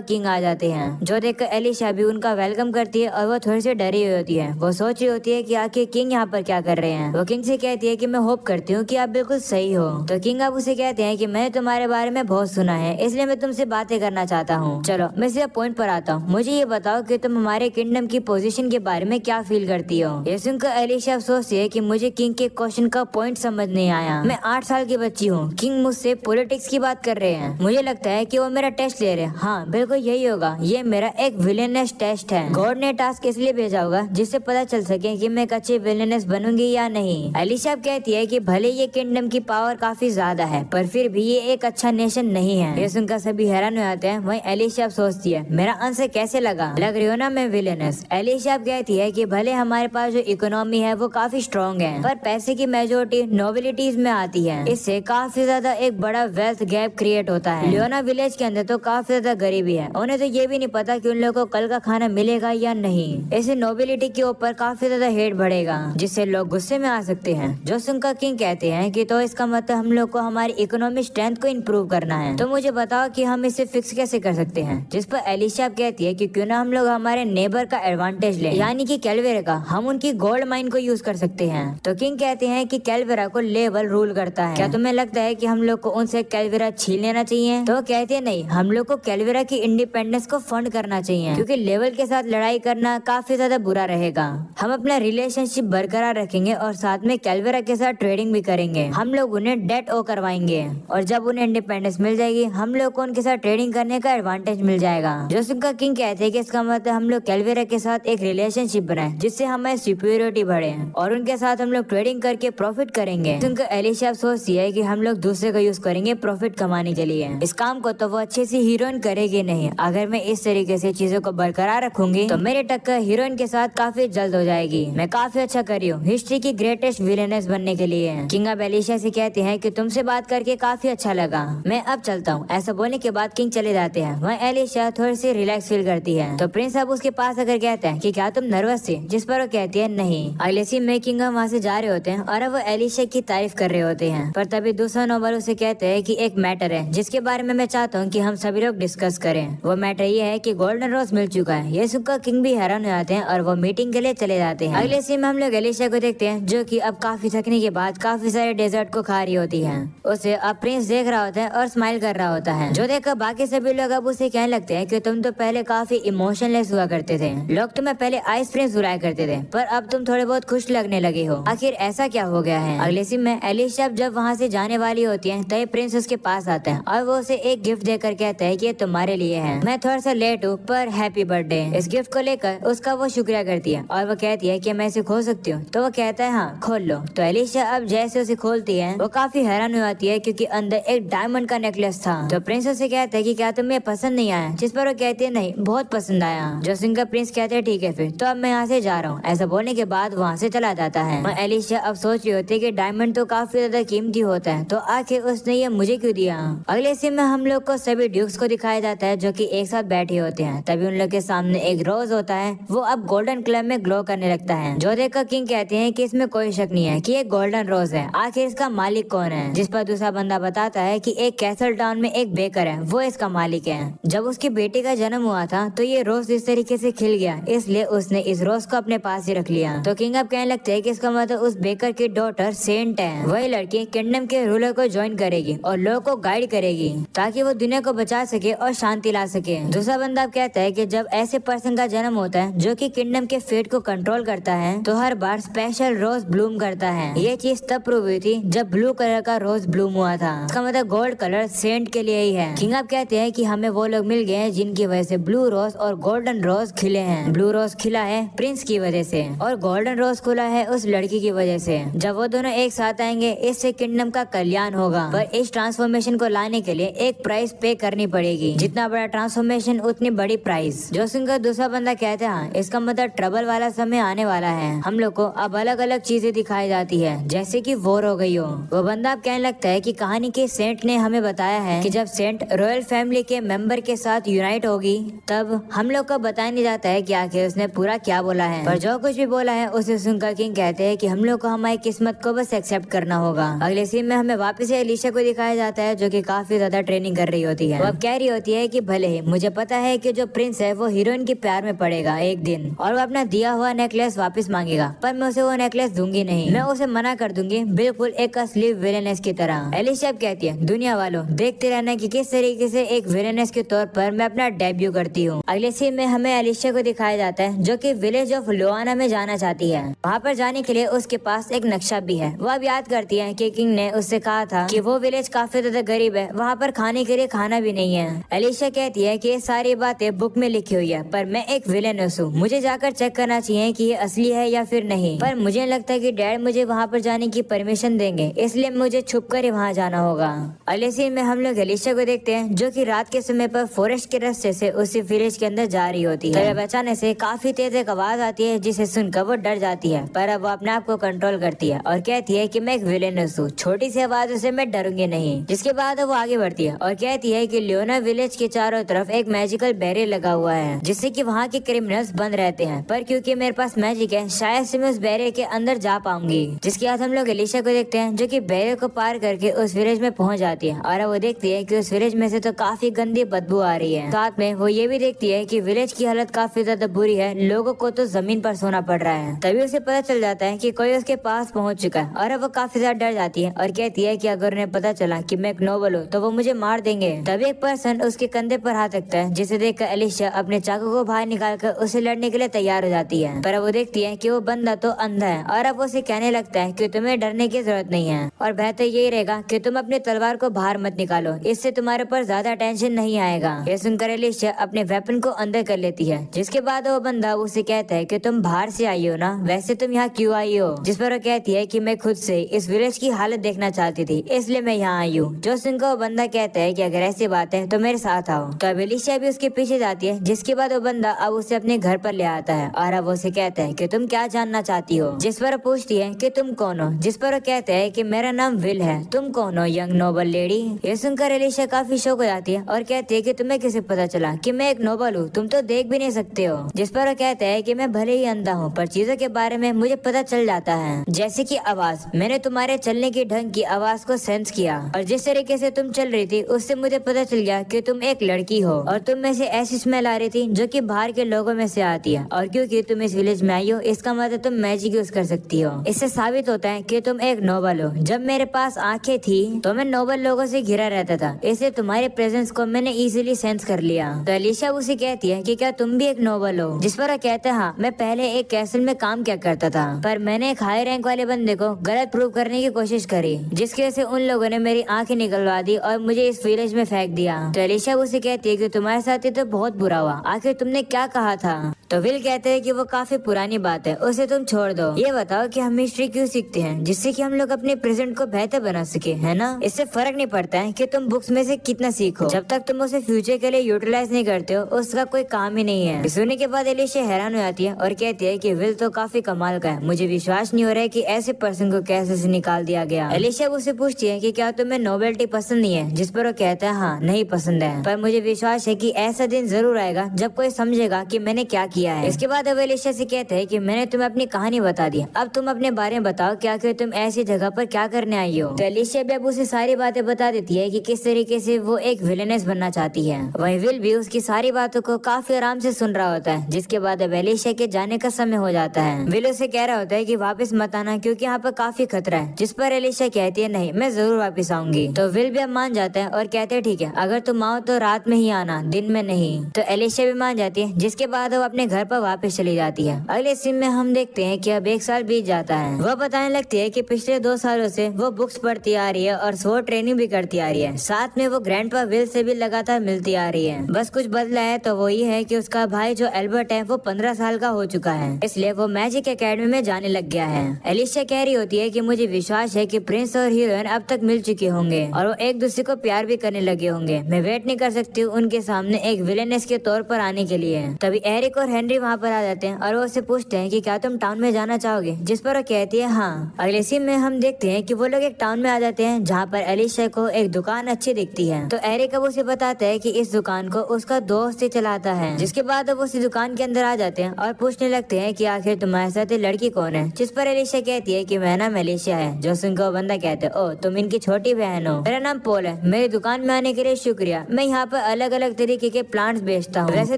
किंग आ जाते हैं, जो देखकर एलिशा भी उनका वेलकम करती है और वो थोड़ी सी डरी हुई होती है। वो सोच रही होती है कि आखिर किंग यहाँ पर क्या कर रहे हैं। वो किंग से कहती है कि मैं होप करती हूँ कि आप बिल्कुल सही हो। तो किंग अब उसे कहते हैं कि मैंने तुम्हारे बारे में बहुत सुना है, इसलिए मैं तुमसे बातें करना चाहता हूँ। चलो मैं सीधा पॉइंट पर आता हूँ। मुझे ये बताओ कि तुम हमारे किंगडम की पोजीशन के बारे में क्या फील करती हो। ये सुनकर एलिशा सोचती है कि मुझे किंग के क्वेश्चन का पॉइंट समझ नहीं आया। मैं 8 साल की बच्ची हूँ, किंग मुझसे पॉलिटिक्स की बात कर रहे हैं। मुझे लगता है कि वो मेरा टेस्ट ले रहे हैं। हाँ बिल्कुल यही होगा, ये मेरा एक विलेनेस टेस्ट है। गॉड ने टास्क इसलिए भेजा होगा जिससे पता चल सके कि मैं एक अच्छी विलेनेस बनूंगी या नहीं। एलिशा कहती है कि भले ये किंगडम की पावर काफी ज्यादा है, पर फिर भी ये एक अच्छा नेशन नहीं है। ये सुनकर सभी हैरान हो जाते हैं। वहीं एलिशा सोचती है मेरा आंसर कैसे लगा, लग रही हो ना मैं विलेनेस। एलिशा कहती है कि भले हमारे पास जो इकोनॉमी है वो काफी स्ट्रॉन्ग है, पर पैसे की मेजोरिटी नोबिलिटीज में आती है। इससे काफी ज्यादा एक बड़ा वेल्थ गैप क्रिएट होता है। लियोना विलेज के अंदर तो काफी ज्यादा गरीबी है, उन्हें तो ये भी नहीं पता कि उन लोगों को कल का खाना मिलेगा या नहीं। ऐसे नोबिलिटी के ऊपर काफी ज्यादा हेट बढ़ेगा, जिससे लोग गुस्से में आ सकते हैं। जो सुनकर किंग कहते हैं कि तो इसका मतलब हम लोग को हमारी इकोनॉमिक स्ट्रेंथ को इम्प्रूव करना है, तो मुझे बताओ कि हम इसे फिक्स कैसे कर सकते हैं। जिस पर एलिशा कहती है कि क्यों ना हम लोग हमारे नेबर का एडवांटेज लें, यानी कि कैलवेरा का। हम उनकी गोल्ड माइन को यूज कर सकते हैं। तो किंग कहते हैं कि कैलवेरा को लेवल रूल करता है, क्या तुम्हें लगता है कि हम लोग को उनसे कैलवेरा छीन लेना चाहिए। तो कहते हैं नहीं, हम लोग को कैलवेरा की इंडिपेंडेंस को फंड करना चाहिए, क्योंकि लेवल के साथ लड़ाई करना काफी ज्यादा बुरा रहेगा। हम अपना रिलेशनशिप बरकरार रखेंगे और साथ में कैलवेरा के साथ ट्रेडिंग भी करेंगे। हम लोग उन्हें डेट ओ करवाएंगे और जब उन्हें इंडिपेंडेंस मिल जाएगी हम लोग को उनके साथ ट्रेडिंग करने का एडवांटेज मिल जाएगा। जो सुनकर किंग कहते हैं कि इसका मतलब हम लोग कैलवेरा के साथ एक रिलेशनशिप बनाए जिससे हमारी सुपीरियोरिटी बढ़े और उनके साथ हम लोग ट्रेडिंग करके प्रॉफिट करेंगे। सुनकर एलिशा सोचती है कि हम लोग दूसरे को यूज करेंगे प्रॉफिट कमाने के लिए। इस काम को तो वो अच्छे से हीरोइन करेगी नहीं। अगर मैं इस तरीके से चीजों को बरकरार रखूंगी तो मेरी टक्कर हीरोइन के साथ काफी जल्द हो जाएगी। मैं काफी अच्छा कर रही हूँ हिस्ट्री की ग्रेटेस्ट विलेनेस बनने के लिए। किंग अब एलिशा से कहते हैं कि तुमसे बात करके काफी अच्छा लगा, मैं अब चलता हूँ। ऐसा बोलने के बाद किंग चले जाते हैं। वह एलिशा थोड़ी सी रिलैक्स फील करती है। तो प्रिंस अब उसके पास आकर कहते हैं कि क्या तुम नर्वस थी, जिस पर वो कहती है नहीं। अगले सीन में किंग वहाँ से जा रहे होते हैं और अब वो एलिशा की तारीफ कर रहे होते हैं। पर तभी दूसरा नोबल उसे कहते हैं कि एक मैटर है जिसके बारे में मैं चाहता हूँ कि हम सभी लोग डिस्कस करें। वो मैटर ये है कि गोल्डन रोज मिल चुका है। ये सुनकर किंग भी हैरान हो जाते हैं और वो मीटिंग के लिए चले जाते हैं। अगले सीन में हम लोग एलिशा को देखते हैं जो कि अब काफी थकने के बाद काफी सारे डेजर्ट को खा रही होती है। उसे अब प्रिंस देख रहा होता है और स्माइल कर रहा होता है, जो देखकर बाकी सभी लोग अब उसे कहने लगते हैं कि तुम तो पहले काफी इमोशनलेस हुआ करते थे। लोग तुम्हें पहले आइस प्रिंस बुलाया करते थे, पर अब तुम थोड़े बहुत खुश लगने लगे हो। आखिर ऐसा क्या हो गया है। अगले सीन में एलिशा जब वहाँ से जाने वाली होती है तभी प्रिंस उसके पास आता है और वो उसे एक गिफ्ट देकर कहता है कि ये तुम्हारे लिए है। मैं थोड़ा सा लेट हूँ पर हैप्पी बर्थडे। इस गिफ्ट को लेकर उसका वो शुक्रिया करती है और वो कहती है कि मैं इसे खोल सकती हूँ। तो वो कहता है हाँ खोल लो। तो एलिशा अब जैसे उसे खोलती है वो काफी हैरान हो जाती है क्योंकि अंदर एक डायमंड का नेकलेस था। तो प्रिंस उसे कहता है कि क्या तुम्हें पसंद नहीं आया, जिस पर वो कहती है नहीं बहुत पसंद आया। जो सुनकर प्रिंस कहते हैं ठीक है फिर तो अब मैं यहाँ से जा रहा हूँ। ऐसा बोलने के बाद वहाँ से चला जाता है। और एलिशा अब सोच रही होती है कि डायमंड तो काफी ज्यादा कीमती होता है, तो आखिर उसने ये मुझे क्यों दिया। अगले सीन में हम लोग को सभी ड्यूक्स को दिखाया जाता है जो कि एक साथ बैठे होते हैं। तभी उन लोग के सामने एक रोज होता है, वो अब गोल्डन कलर में ग्लो करने लगता है। जो देखकर किंग कहते हैं कि इसमें कोई शक नहीं है कि ये गोल्डन रोज है, आखिर इसका मालिक कौन है। जिस पर दूसरा बंदा बताता है कि एक कैसल टाउन में एक बेकर है, वो इसका मालिक है। जब उसकी बेटी का जन्म हुआ था तो ये रोज इस तरीके से खिल गया, इसलिए उसने इस रोज को अपने पास ही रख लिया। तो किंग अब कहने लगते हैं कि इसका मतलब उस बेकर की डॉटर सेंट है। वही लड़की किंगडम के रूलर को ज्वाइन करेगी और लोगों को गाइड करेगी ताकि वो दुनिया को बचा सके और शांति ला सके। दूसरा बंदा अब कहता है कि जब ऐसे पर्सन का जन्म होता है जो कि किंगडम के फेट को कंट्रोल करता है तो हर बार स्पेशल रोज ब्लूम करता है। ये चीज तब प्रूव हुई थी जब ब्लू कलर का रोज ब्लूम हुआ था। इसका मतलब गोल्ड कलर सेंट के लिए ही है। किंग अब कहते हैं कि हमें वो लोग मिल गए हैं जिनकी वजह से ब्लू रोज और गोल्डन रोज खिले हैं। ब्लू रोज खिला है प्रिंस की वजह से और गोल्डन रोज खुला है उस लड़की की वजह से। जब वो दोनों एक साथ आएंगे इससे किंगडम का कल्याण होगा, पर इस ट्रांसफॉर्मेशन को लाने के लिए एक प्राइस पे करनी पड़ेगी। जितना बड़ा ट्रांसफॉर्मेशन उतनी बड़ी प्राइस। जो सुनकर दूसरा बंदा कहता है इसका मतलब ट्रबल वाला समय आने वाला है। हम लोग को अब अलग अलग चीजें दिखाई जाती है जैसे कि वॉर हो गई हो। वो बंदा अब कहने लगता है कि कहानी के सेंट ने हमें बताया है कि जब सेंट रॉयल फैमिली के मेंबर के साथ यूनाइट होगी तब हम लोग को बताया नहीं जाता है कि आखिर उसने पूरा क्या बोला है, पर जो कुछ भी बोला है उसे सुनकर किंग कहते हैं कि हम लोग को हमारी किस्मत को बस एक्सेप्ट करना होगा। अगले सीन में हमें वापस से एलिशा को दिखाया जाता है जो कि काफी ज्यादा ट्रेनिंग कर रही होती है। वो अब कह रही होती है कि भले ही मुझे पता है कि जो प्रिंस है वो हीरोइन के प्यार में पड़ेगा एक दिन और वो अपना दिया हुआ नेकलेस वापस मांगेगा, पर मैं उसे वो नेकलेस दूंगी नहीं, मैं उसे मना कर दूंगी, बिल्कुल एक असली विलेनेस की तरह। एलिशा कहती है दुनिया वालों देखते रहना कि किस तरीके से एक विलेनेस के तौर पर मैं अपना डेब्यू करती हूँ। अगले सीन में हमें एलिशा को दिखाया जाता है जो कि विलेज ऑफ लोआना में जाना चाहती है। वहाँ पर जाने के लिए उसके पास एक नक्शा भी है। वो अब याद करती है कि किंग ने उससे कहा था कि वो विलेज काफी ज्यादा गरीब है, वहाँ पर खाने के लिए खाना भी नहीं है। एलिशा कहती है कि ये सारी बातें बुक में लिखी हुई है, पर मैं एक विलेनस हूँ, मुझे जाकर चेक करना चाहिए कि ये असली है या फिर नहीं। पर मुझे लगता है कि डैड मुझे वहाँ पर जाने की परमिशन देंगे, इसलिए मुझे छुप कर ही वहाँ जाना होगा। अगले सीन में हम लोग एलिशा को देखते हैं जो कि रात के समय पर फॉरेस्ट के रास्ते से उसी विलेज के अंदर जा रही होती है। तब अचानक से काफी तेज एक आवाज आती है जिसे सुनकर वो डर जाती है, पर अब वो अपने आप को कंट्रोल करती है और कहती है कि मैं एक विलेनस हूँ, छोटी सी आवाज से मैं डरूंगी नहीं। जिसके बाद वो आगे बढ़ती है और कहती है कि लियोना विलेज के चारों तरफ एक मैजिकल बैरियर लगा हुआ है जिससे कि वहाँ के क्रिमिनल्स बंद रहते हैं, पर क्योंकि मेरे पास मैजिक है शायद से मैं उस बैरियर के अंदर जा पाऊंगी। जिसके बाद हम लोग एलिशा को देखते हैं जो कि बैरियर को पार करके उस विलेज में पहुंच जाती है और वो देखती है कि उस विलेज में से तो काफी गंदी बदबू आ रही है। साथ में वो ये भी देखती है कि विलेज की हालत काफी ज्यादा बुरी है, लोगों को तो जमीन पर सोना पड़ रहा है। तभी उसे पता चल जाता है कि कोई उसके पास पहुंच चुका है और अब वो काफी ज्यादा डर जाती है और कहती है कि अगर उन्हें पता चला कि मैं एक नोबल हूँ तो वो मुझे मार देंगे। तभी एक पर्सन उसके कंधे पर हाथ रखता है जिसे देखकर एलिशा अपने चाकू को बाहर निकालकर उसे लड़ने के लिए तैयार हो जाती है, पर वो देखती है कि वो बंदा तो अंधा है और अब उसे कहने लगता है कि तुम्हें डरने की जरूरत नहीं है और बेहतर यही रहेगा कि तुम अपनी तलवार को बाहर मत निकालो, इससे तुम्हारे ऊपर ज्यादा टेंशन नहीं आएगा। ये सुनकर एलिशा अपने वेपन को अंदर कर लेती है। जिसके बाद वो बंदा उसे कहता है कि तुम बाहर से आई हो ना, वैसे तुम यहाँ क्यों आई हो? जिस पर वो कहती है कि मैं खुद से इस विलेज की हालत देखना चाहती थी, इसलिए मैं यहाँ आई हूँ। जो सुनकर वो बंदा कहता है कि अगर ऐसी बात है तो मेरे साथ आओ। तो अब एलिशा भी उसके पीछे जाती है। जिसके बाद वो बंदा अब उसे अपने घर पर ले आता है और अब उसे कहता है कि तुम क्या जानना चाहती हो? जिस पर वो पूछती है कि तुम कौन हो? जिस पर वो कहता है कि मेरा नाम विल है, तुम कौन हो यंग नोबल लेडी? ये सुनकर एलिशा काफी शौक हो जाती है और कहती है कि तुम्हें कैसे पता चला कि मैं एक नोबल हूँ, तुम तो देख भी नहीं सकते हो। जिस पर वो कहता है कि मैं भले ही अंधा हूँ पर चीजों के बारे में मुझे पता चल जाता है, जैसे कि आवाज। मैंने तुम्हारे चलने के ढंग की आवाज को सेंस किया और जिस तरीके से तुम चल रही थी उससे मुझे पता चल गया कि तुम एक लड़की हो और तुम में से ऐसी स्मेल आ रही थी जो कि बाहर के लोगों में से आती है और क्योंकि तुम इस विलेज में आई हो इसका मतलब तुम मैजिक यूज कर सकती हो। इससे साबित होता है कि तुम एक नोबल हो। जब मेरे पास आंखें थी तो मैं नोबल लोगों से घिरा रहता था, इसलिए तुम्हारे प्रेजेंस को मैंने इजीली सेंस कर लिया। तो एलिशा उसे कहती है कि क्या तुम भी एक नोबल हो? जिस पर वो कहता है हाँ, मैं पहले एक कैसल में काम किया करता था पर मैंने एक हाई रैंक वाले बंदे को गलत प्रूव करने की कोशिश करी, जिसकी वजह से उन लोगों ने मेरी आंखें निकलवा दी और मुझे इस विलेज में फेंक दिया। तो एलिशा उसे कहती है कि तुम्हारे साथ ही तो बहुत बुरा हुआ, आखिर तुमने क्या कहा था? तो विल कहते हैं कि वो काफी पुरानी बात है, उसे तुम छोड़ दो। ये बताओ कि हम हिस्ट्री क्यों सीखते हैं? जिससे कि हम लोग अपने प्रेजेंट को बेहतर बना सके, है ना? इससे फर्क नहीं पड़ता है कि तुम बुक्स में से कितना सीखो, जब तक तुम उसे फ्यूचर के लिए यूटिलाइज नहीं करते हो उसका कोई काम ही नहीं है। सुनने के बाद एलिशा हैरान हो जाती है और कहती है कि विल तो काफी कमाल का है, मुझे विश्वास नहीं हो रहा है कि ऐसे पर्सन को कैसे से निकाल दिया गया। एलिशा उसे पूछती है कि क्या तुम्हें नोबेलिटी पसंद नहीं है? जिस पर वो कहता है हाँ, नहीं पसंद है, पर मुझे विश्वास है कि ऐसा दिन जरूर आएगा जब कोई समझेगा कि मैंने क्या किया है। इसके बाद अब एलिशा से कहता है कि मैंने तुम्हें अपनी कहानी बता दी, अब तुम अपने बारे में बताओ कि आखिर तुम ऐसी जगह पर क्या करने आई हो? तो एलिशा भी अब उसे सारी बातें बता देती है कि किस तरीके से वो एक विलेनेस बनना चाहती है। वहीं विल भी उसकी सारी बातों को काफी आराम से सुन रहा होता है। जिसके बाद अब एलिशा के जाने का समय हो जाता है। विल उसे कह रहा होता है कि वापस मत आना क्योंकि यहाँ पर काफी खतरा है। जिस पर एलिशा कहती है नहीं, मैं जरूर वापस आऊंगी। तो विल भी अब मान जाता है और कहते हैं ठीक है, अगर तुम आओ तो रात में ही आना, दिन में नहीं। तो एलिशा भी मान जाती है। जिसके बाद वो अपने घर पर वापस चली जाती है। अगले सीन में हम देखते हैं कि अब 1 साल बीत जाता है। वह बताने लगती है कि पिछले 2 सालों से वो बुक्स पढ़ती आ रही है और स्वॉर्ड ट्रेनिंग भी करती आ रही है। साथ में वो ग्रैंडपा विल से भी लगातार मिलती आ रही है। बस कुछ बदला है तो वो ये है कि उसका भाई जो एल्बर्ट है वो 15 साल का हो चुका है, इसलिए वो मैजिक एकेडमी में जाने लग गया है। एलिशा कह रही होती है कि मुझे विश्वास है कि प्रिंस और हीरोइन अब तक मिल चुके होंगे और वो एक दूसरे को प्यार भी करने लगे होंगे। मैं वेट नहीं कर सकती हूँ उनके सामने एक विलेनेस के तौर पर आने के लिए। तभी एरिक और हेनरी वहाँ पर आ जाते हैं और वो उससे पूछते हैं कि क्या तुम टाउन में जाना चाहोगे, जिस पर वो कहती है हाँ। अगले सीन में हम देखते हैं कि वो लोग एक टाउन में आ जाते हैं जहाँ पर एलिशा को एक दुकान अच्छी दिखती है। तो एरिक अब उसे बताता है कि इस दुकान को उसका दोस्त ही चलाता है। जिसके बाद अब उसी दुकान के अंदर आ जाते हैं और पूछने लगते हैं कि आखिर तुम्हारे साथ ये लड़की कौन है, जिस पर एलिशा कहती है कि मेरा नाम एलिशा है। जो सुनकर वो बंदा कहता है ओ तुम इनकी छोटी बहन हो, मेरा नाम पॉल है, मेरी दुकान में आने के लिए शुक्रिया। मैं यहाँ पर अलग अलग तरीके के प्लांट्स बेचता हूँ। वैसे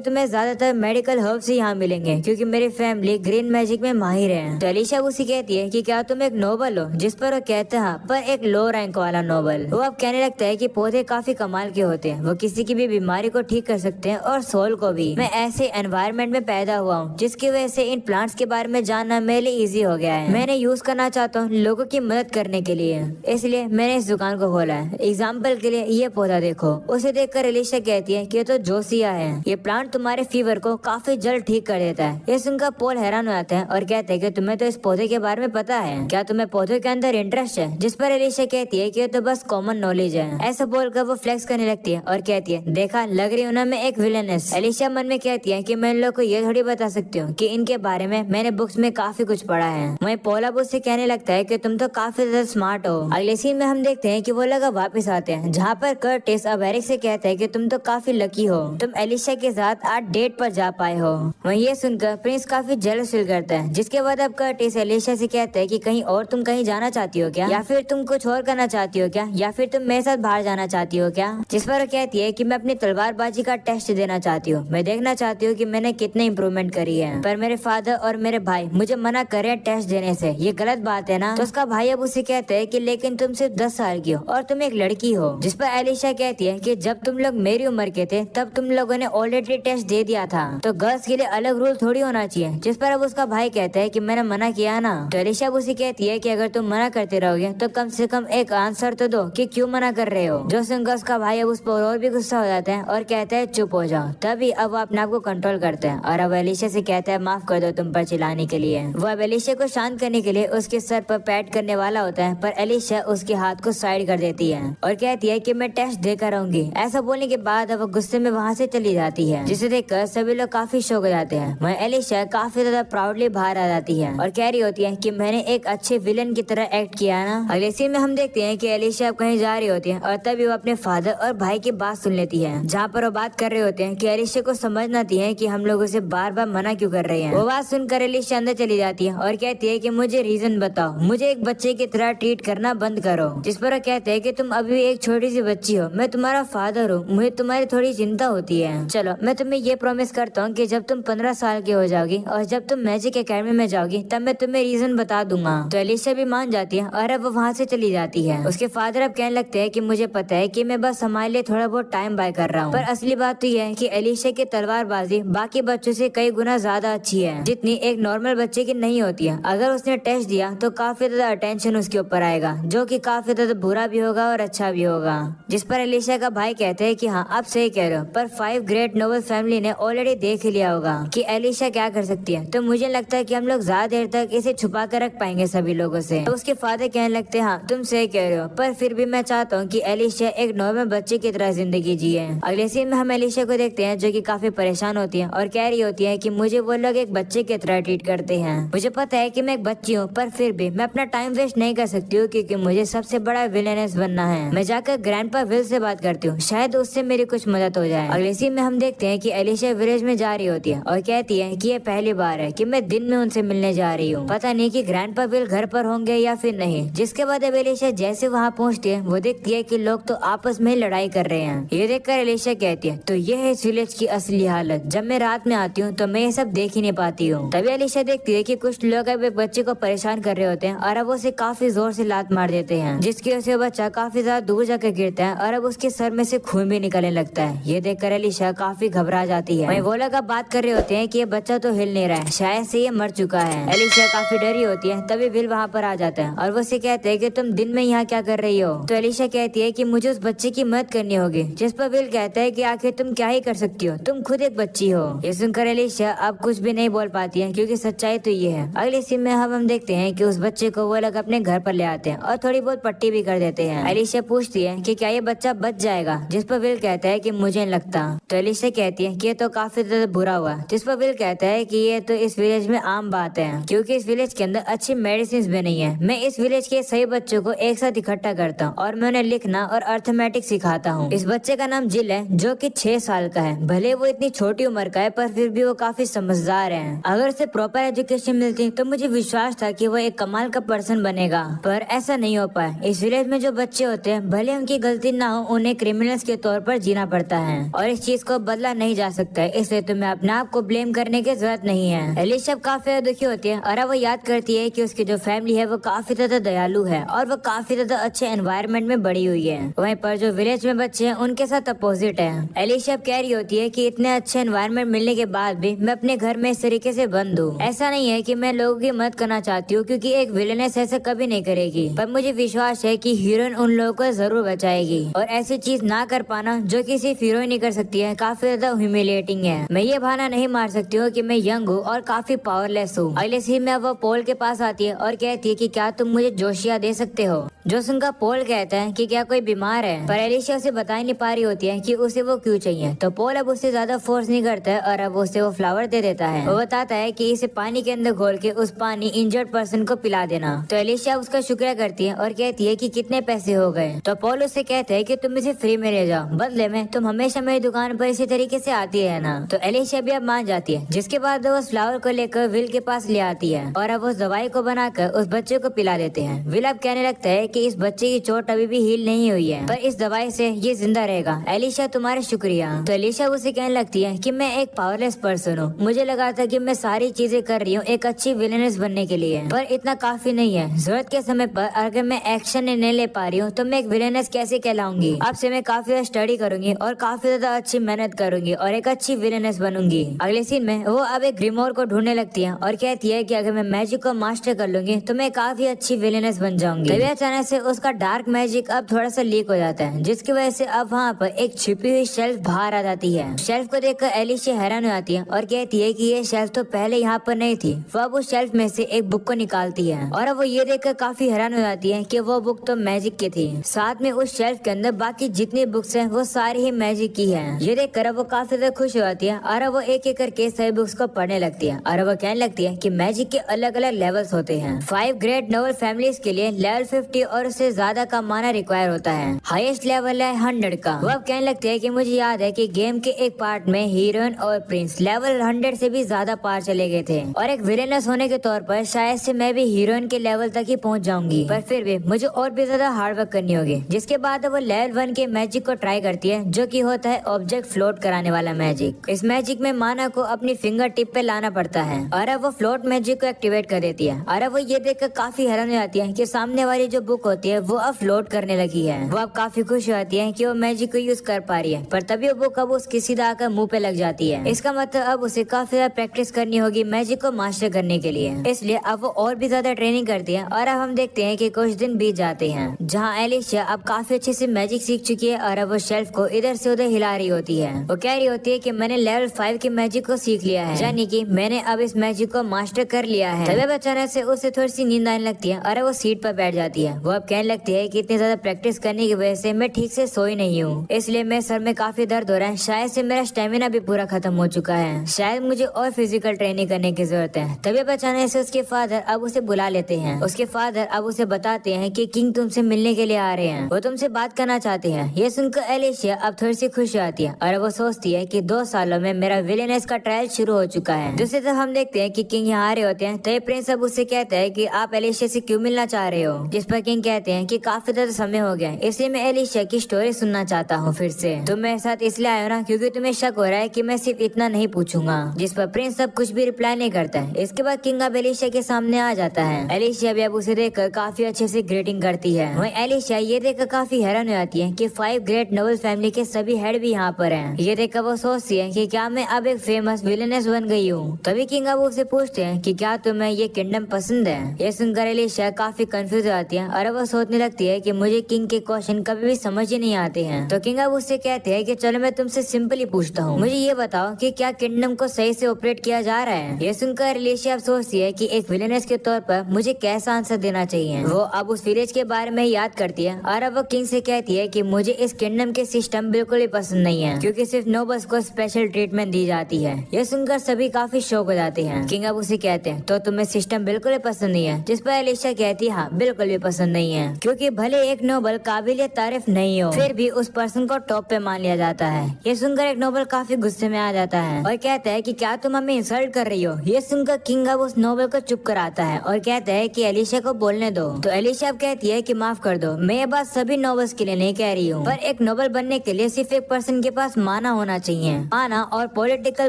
तुम्हें ज्यादातर मेडिकल हर्ब्स ही यहाँ मिलेंगे क्योंकि मेरी फैमिली ग्रीन मैजिक में माहिर है। तो एलिशा उसी कहती है कि क्या तुम एक नोबल हो, जिस पर वो कहता है पर एक लो रैंक वाला नोबल। वो अब कहने लगता है कि पौधे काफी कमाल के होते हैं, वो किसी की भी बीमारी को ठीक कर सकते हैं और सोल को भी। मैं ऐसे एनवायरनमेंट में पैदा हुआ हूँ जिसकी वजह से इन प्लांट्स के बारे में जानना मेरे लिए इजी हो गया है। मैंने यूज करना चाहता हूँ लोगों की मदद करने के लिए, इसलिए मैंने इस दुकान को खोला है। एग्जाम्पल के लिए ये पौधा देखो। उसे देखकर एलिशा कहती है कि ये तो जोसिया है, ये प्लांट तुम्हारे फीवर को काफी जल्द ठीक कर देता है। ये सुनकर पॉल हैरान हो जाता है और कहते हैं कि तुम्हें तो इस पौधे के बारे में पता है, क्या तुम्हें पौधों के अंदर इंटरेस्ट है, जिस पर एलिशा कहती है कि ये तो बस कॉमन नॉलेज है। ऐसा बोलकर वो फ्लेक्स करने लगती है और कहती है देखा लग रही हूँ ना मैं एक विलेनेस। एलिशा मन में कहती है कि मैं इन लोग को ये थोड़ी बता सकती हूँ कि इनके बारे में मैंने बुक्स में काफी कुछ पढ़ा है। वहीं पॉल अब उससे कहने लगता है कि तुम तो काफी ज्यादा स्मार्ट हो। अगले सीन में हम देखते हैं कि वो लोग वापस आते हैं जहाँ पर कर्टिस अब एरिक से कहता है कि तुम तो काफी लकी हो, तुम एलिशा के साथ आज डेट पर जा पाए हो। वहीं ये सुनकर प्रिंस काफी जेलस फील करता है। जिसके बाद अब कर्टिस एलिशा से कहता है कि कहीं और तुम कहीं जाना चाहती हो क्या, या फिर तुम कुछ और करना चाहती हो क्या, या फिर तुम मेरे साथ बाहर जाना चाहती हो क्या। जिस पर कहती है कि मैं अपनी तलवारबाजी का टेस्ट देना चाहती हूँ, मैं देखना चाहती हूँ कि मैंने कितने इम्प्रूवमेंट करी है। पर मेरे फादर और मेरे भाई मुझे मना करे टेस्ट देने से, ये गलत बात है ना। तो उसका भाई अब उसे कहता है कि लेकिन तुम सिर्फ 10 साल की हो और तुम एक लड़की हो। जिस पर एलिशा कहती है कि जब तुम लोग मेरी उम्र के थे तब तुम लोगों ने ऑलरेडी टेस्ट दे दिया था, तो गर्ल्स के लिए अलग रूल थोड़ी होना चाहिए। जिस पर अब उसका भाई कहता है कि मैंने मना किया ना। तो एलिशा अब उसे कहती है कि अगर तुम मना करते रहोगे तो कम से कम एक आंसर तो दो कि क्यों मना कर रहे हो। जो सुनकर उसका भाई अब उस पर और भी गुस्सा हो जाता है और कहता है चुप हो जाओ। तभी अब वो अपने आप को कंट्रोल करता है और अब एलिशा से कहता है माफ कर दो तुम पर चिल्लाने के लिए। वो अब एलिशा को शांत करने के लिए उसके सर पर पैट करने वाला होता है, पर एलिशा उसके हाथ को साइड कर देती है और कहती है कि मैं टेस्ट देकर रहूंगी। ऐसा बोलने के बाद अब वो गुस्से में वहाँ से चली जाती है, जिसे देखकर सभी लोग काफी शौक हो जाते हैं। वहीं एलिशा काफी ज्यादा प्राउडली बाहर आ जाती है और कह रही होती है कि मैंने एक अच्छे विलन की तरह एक्ट किया ना। अगले सीन में हम देखते हैं कि एलिशा अब कहीं जा रही होती है और तभी वो अपने फादर और भाई की बात सुन लेती है, जहाँ पर वो बात कर रहे होते हैं कि एलिशा को समझना चाहिए कि हम लोग उसे बार बार मना क्यों कर रहे हैं। वो बात सुनकर एलिशा अंदर चली जाती है और कहती है कि मुझे रीजन बताओ, मुझे एक बच्चे की तरह ट्रीट करना बंद करो। जिस पर वो कहते हैं कि तुम अभी एक छोटी सी बच्ची हो, मैं तुम्हारा फादर हूँ, मुझे तुम्हारी थोड़ी चिंता होती है। चलो मैं तुम्हें ये प्रॉमिस करता हूँ कि जब तुम 15 साल की हो जाओगी और जब तुम मैजिक एकेडमी में जाओगी तब मैं तुम्हें रीजन बता दूंगा। तो एलिशा भी मान जाती है और अब वो वहाँ से चली जाती है। उसके फादर अब कहने लगते हैं कि मुझे पता है कि मैं बस हमारे लिए थोड़ा बहुत टाइम बाय कर रहा हूँ, पर असली बात तो यह है कि एलिशा की तलवारबाजी बाकी बच्चों से कई गुना ज्यादा अच्छी है, जितनी एक नॉर्मल बच्चे की नहीं होती है। अगर उसने टेस्ट दिया तो काफी ज्यादा अटेंशन उसके ऊपर आएगा, जो कि काफी ज्यादा बुरा भी होगा और अच्छा भी होगा। जिस पर एलिशा का भाई कहते हैं कि हाँ आप सही कह रहे हो, पर 5 ग्रेट नोबल फैमिली ने ऑलरेडी देख लिया होगा कि एलिशा क्या कर सकती है, तो मुझे लगता है कि हम लोग ज्यादा देर तक इसे छुपा कर रख पाएंगे सभी लोगों से। तो उसके फादर कहने लगते हैं हाँ तुम सही कह रहे हो, पर फिर भी मैं चाहता हूँ कि एलिशा एक नॉर्मल बच्चे की तरह जिंदगी जिए। अगले सीन में हम एलिशा को देखते हैं जो कि काफी परेशान होती है और कह रही होती है कि मुझे वो लोग एक बच्चे की तरह ट्रीट करते हैं। मुझे पता है कि मैं एक बच्ची हूँ, पर फिर भी मैं अपना टाइम वेस्ट नहीं कर सकती हूँ क्योंकि मुझे सबसे बड़ा विलेनेस बनना है। मैं जाकर ग्रैंडपा विल से बात करती हूँ, शायद उससे मेरी कुछ मदद हो जाए। अगले सीन में हम देखते हैं कि एलिशा विलेज में जा रही होती है और कहती है कि ये पहली बार है कि मैं दिन में उनसे मिलने जा रही हूँ, पता नहीं कि ग्रैंडपा विल घर पर होंगे या फिर नहीं। जिसके बाद अब एलिशा जैसे वहाँ पहुँचती है वो देखती है कि लोग तो आपस में लड़ाई कर रहे हैं। ये देखकर एलिशा कहती है तो ये है इस विलेज की असली हालत, जब मैं रात में आती हूँ तो मैं ये सब देख ही नहीं पाती हूँ। तभी एलिशा देखती है कि कुछ लोग अब एक बच्चे को परेशान कर रहे होते हैं और अब उसे काफी जोर से लात मार देते हैं, जिसकी वजह से बच्चा काफी ज्यादा दूर जाकर गिरता है और अब उसके सर में से खून भी निकलने लगता है। ये देखकर एलिशा काफी घबरा जाती है। वहीं वो लोग अब बात कर रहे होते हैं कि ये बच्चा तो हिल नहीं रहा है, शायद से ये मर चुका है। एलिशा काफी डरी होती है। तभी विल वहाँ पर आ जाता है और वो उसे कहते हैं कि तुम दिन में यहाँ क्या कर रही हो। तो एलिशा कहती है कि मुझे उस बच्चे की मदद करनी होगी। जिस पर विल कहता है कि आखिर तुम क्या ही कर सकती हो, तुम खुद एक बच्ची हो। ये सुनकर एलिशा अब कुछ भी नहीं बोल पाती है क्योंकि सच्चाई तो ये है। अगले सीन में हम देखते हैं कि उस बच्चे को वो लोग अपने घर पर ले आते हैं और थोड़ी बहुत पट्टी भी कर देते हैं। एलिशा पूछती है कि क्या ये बच्चा बच जाएगा, जिस पर विल कहता है कि मुझे नहीं लगता। तो एलिशा कहती है कि ये तो काफी ज्यादा बुरा हुआ होगा। जिस पर विल कहता है कि ये तो इस विलेज में आम बात है, क्योंकि इस विलेज के अंदर अच्छी मेडिसिन भी नहीं है। मैं इस विलेज के सही बच्चों को एक साथ इकट्ठा करता हूँ और मैं उन्हें लिखना और अर्थमेटिक सिखाता हूँ। इस बच्चे का नाम जिल है, जो कि 6 साल का है। भले वो इतनी छोटी उम्र का है, पर फिर भी वो काफी समझदार है। अगर उसे प्रॉपर एजुकेशन मिलती तो मुझे विश्वास था कि वो एक कमाल का पर्सन बनेगा, पर ऐसा नहीं हो पाया। इस विलेज में जो बच्चे होते हैं, भले उनकी गलती ना हो, उन्हें क्रिमिनल्स के तौर पर जीना पड़ता है और इस चीज को बदला नहीं जा सकता है। इसलिए तुम्हें अपने आप को ब्लेम करने की जरूरत नहीं है। एलिशा काफी दुखी होती है और वो याद करती है कि उसकी जो फैमिली है वो काफी ज्यादा दयालु है और वो काफी ज्यादा अच्छे एनवायरनमेंट में बड़ी हुई है। वहीं पर जो विलेज में बच्चे हैं उनके साथ अपोजिट है। एलिशा कह रही होती है कि इतने अच्छे एनवायरनमेंट मिलने के बाद भी मैं अपने घर में इस तरीके से बंद हूँ। ऐसा नहीं है कि मैं लोगों की मदद करना चाहती हूँ, क्योंकि एक विलेनेस ऐसा कभी नहीं करेगी, पर मुझे विश्वास है कि हीरोइन उन लोगों को जरूर बचाएगी। और ऐसी चीज ना कर पाना जो कि सिर्फ हीरोइन ही कर सकती है, काफी ज्यादा ह्यूमिलिएटिंग है। मैं ये बहाना नहीं मार सकती हूँ कि मैं यंग हूँ और काफी पावरलेस हूँ। अगले सीन में वो पोल के पास आती है और कहती है कि क्या तुम मुझे जोशिया दे सकते हो। जो सुनकर पोल कहता है कि क्या कोई बीमार है, पर एलिशा उसे बता ही नहीं पा रही होती है कि उसे वो क्यों चाहिए। तो पोल अब उससे ज्यादा फोर्स नहीं करता है और अब उसे वो फ्लावर दे देता है। वो बताता है कि इसे पानी के अंदर घोल के उस पानी इंजर्ड पर्सन को पिला देना। तो एलिशा उसका शुक्रिया करती है और कहती है कि कितने पैसे हो गए। तो पोल उससे कहता है कि तुम इसे फ्री में ले जाओ, बदले में तुम हमेशा मेरी दुकान पर इसी तरीके से आती है ना। तो एलिशा भी अब मान जाती है, जिसके बाद वो उस फ्लावर को लेकर विल के पास ले आती है और अब उस दवाई को बनाकर उस बच्चे को पिला देते हैं। विल अब कहने लगता है कि इस बच्चे की चोट अभी भी हील नहीं हुई है, पर इस दवाई से ये जिंदा रहेगा। एलिशा तुम्हारे शुक्रिया। तो एलिशा उसे कहने लगती है कि मैं एक पावरलेस पर्सन हूँ, मुझे लगा था कि मैं सारी चीजें कर रही हूँ एक अच्छी विलेनेस बनने के लिए, पर इतना काफी नहीं है। जरूरत के समय पर अगर मैं एक्शन नहीं ले पा रही हूँ तो मैं एक विलेनेस कैसे कहलाऊंगी। अब से मैं काफी ज्यादा स्टडी करूंगी और काफी ज्यादा अच्छी मेहनत करूंगी और एक अच्छी विलेनेस बनूंगी। अगले सीन में वो अब एक ग्रीमोर को ढूंढने लगती है और कहती है कि अगर मैं मैजिक को मास्टर कर लूंगी तो मैं काफी अच्छी विलेनेस बन जाऊंगी। तभी अचानक से उसका डार्क मैजिक अब थोड़ा सा लीक हो जाता है, जिसकी वजह से अब वहाँ पर एक छिपी हुई शेल्फ बाहर आ जाती है। शेल्फ को देखकर एलिशा हैरान हो जाती है और कहती है कि ये शेल्फ तो पहले यहाँ पर नहीं थी। वो अब उस शेल्फ में से एक बुक को निकालती है और अब वो ये देखकर काफी हैरान हो जाती है कि वो बुक तो मैजिक की थी। साथ में उस शेल्फ के अंदर बाकी जितनी बुक्स हैं वो सारी ही मैजिक की है। ये देखकर वो काफी ज्यादा खुश हो जाती है और वो एक एक करके सभी बुक्स को पढ़ने लगती है और वो कहने लगती है कि मैजिक के अलग अलग लेवल्स होते हैं। 5 ग्रेट नोबल फैमिलीज के लिए लेवल 50 और उससे ज्यादा का माना रिक्वायर होता है। हाईएस्ट लेवल है 100 का। वो अब कहने लगती है कि मुझे याद है कि गेम के एक पार्ट में हीरोइन और प्रिंस लेवल 100 से भी ज्यादा पार चले गए थे और एक विलेनस होने के तौर पर शायद से मैं भी हीरोइन के लेवल तक ही पहुंच जाऊंगी, पर फिर भी मुझे और भी ज्यादा हार्ड वर्क करनी होगी। जिसके बाद वो लेवल 1 के मैजिक को ट्राई करती है, जो कि होता है ऑब्जेक्ट फ्लोट कराने वाला मैजिक। इस मैजिक में माना को अपनी फिंगर टिप पे लाना पड़ता है और अब वो फ्लोट मैजिक को एक्टिवेट कर देती है और अब वो ये देखकर काफी हैरान हो जाती है कि सामने वाली जो बुक होती है वो अब फ्लोट करने लगी है। वो अब काफी खुश हो जाती है कि वो मैजिक को यूज कर पा रही है, पर तभी वो बुक अब उसकी सीधा आकर मुंह पे लग जाती है। इसका मतलब अब उसे काफी ज्यादा प्रैक्टिस करनी होगी मैजिक को मास्टर करने के लिए। इसलिए अब वो और भी ज्यादा ट्रेनिंग करती है और अब हम देखते हैं कि कुछ दिन बीत जाते हैं, जहाँ एलिशा अब काफी अच्छे से मैजिक सीख चुकी है और अब वो शेल्फ को इधर से उधर हिला रही होती है। वो कह रही होती है कि मैंने लेवल 5 के मैजिक को सीख लिया है, यानी कि मैंने अब इस मैजिक को मास्टर कर लिया है। तभी अचानक से उसे थोड़ी सी नींद आने लगती है और वो सीट पर बैठ जाती है। वो अब कहने लगती है कि इतनी ज्यादा प्रैक्टिस करने की वजह से मैं ठीक से सोई नहीं हूँ, इसलिए मेरे सर में काफी दर्द हो रहा है। शायद से मेरा स्टेमिना भी पूरा खत्म हो चुका है, शायद मुझे और फिजिकल ट्रेनिंग करने की जरूरत है। तभी अचानक से उसके फादर अब उसे बुला लेते हैं। उसके फादर अब उसे बताते हैं कि किंग तुमसे मिलने के लिए आ रहे हैं, वो तुमसे बात करना चाहते हैं। ये सुनकर एलिशा अब थोड़ी सी खुश हो जाती है और वो सोचती है कि 2 सालों में मेरा विलेनेस का ट्रायल शुरू हो चुका है। दूसरी तरफ हम देखते हैं कि किंग यहाँ आ रहे होते हैं। तो प्रिंस अब उससे कहता है कि आप एलिशा से क्यों मिलना चाह रहे हो, जिस पर किंग कहते हैं कि काफी ज्यादा समय हो गया, इसलिए मैं एलिशा की स्टोरी सुनना चाहता हूँ फिर से। तुम मेरे साथ इसलिए आए हो ना क्योंकि तुम्हें शक हो रहा है कि मैं सिर्फ इतना नहीं पूछूंगा, जिस पर प्रिंस अब कुछ भी रिप्लाई नहीं करता है। इसके बाद किंग अब एलिशा के सामने आ जाता है। एलिशा भी अब उसे देखकर काफी अच्छे से ग्रीटिंग करती है। वहीं एलिशा ये देखकर काफी हैरान हो जाती है कि 5 ग्रेट नोबल फैमिली के सभी हेड भी यहाँ पर हैं। ये देखकर वो सोचती है कि क्या मैं अब एक फेमस विलेनेस बन गई हूँ। तभी किंग अब उसे पूछते हैं कि क्या तुम्हें ये किंगडम पसंद है। ये सुनकर एलिशा काफी कंफ्यूज हो जाती है और वो सोचने लगती है कि मुझे किंग के क्वेश्चन कभी भी समझ ही नहीं आते हैं। तो किंग अब उससे कहते हैं कि चलो मैं तुमसे सिंपली पूछता हूँ, मुझे ये बताओ कि क्या किंगडम को सही से ऑपरेट किया जा रहा है। ये सुनकर एलिशा अब सोचती है कि एक विलेनेस के तौर पर मुझे कैसा आंसर देना चाहिए। वो अब उस विलेज के बारे में याद करती है और अब वो किंग से कहती है कि मुझे इस किंगडम के सिस्टम बिल्कुल भी पसंद नहीं है, क्योंकि सिर्फ नोबल्स को स्पेशल ट्रीटमेंट दी जा जाती है। ये सुनकर सभी काफी शौक हो जाते हैं। किंग अब उसे कहते हैं तो तुम्हें सिस्टम बिल्कुल भी पसंद नहीं है, जिस पर एलिशा कहती है हाँ बिल्कुल भी पसंद नहीं है, क्योंकि भले एक नोबल काबिल तारीफ नहीं हो फिर भी उस पर्सन को टॉप पे मान लिया जाता है। ये सुनकर एक नोबल काफी गुस्से में आ जाता है और कहता है कि क्या तुम हमें इंसल्ट कर रही हो। ये सुनकर किंग अब उस नोबल को चुप कराता है और कहता है कि एलिशा को बोलने दो। तो एलिशा अब कहती है कि माफ कर दो, मैं ये बात सभी नोबल्स के लिए नहीं कह रही हूँ, पर एक नोबल बनने के लिए सिर्फ एक पर्सन के पास माना होना चाहिए। माना और पॉलिटिकल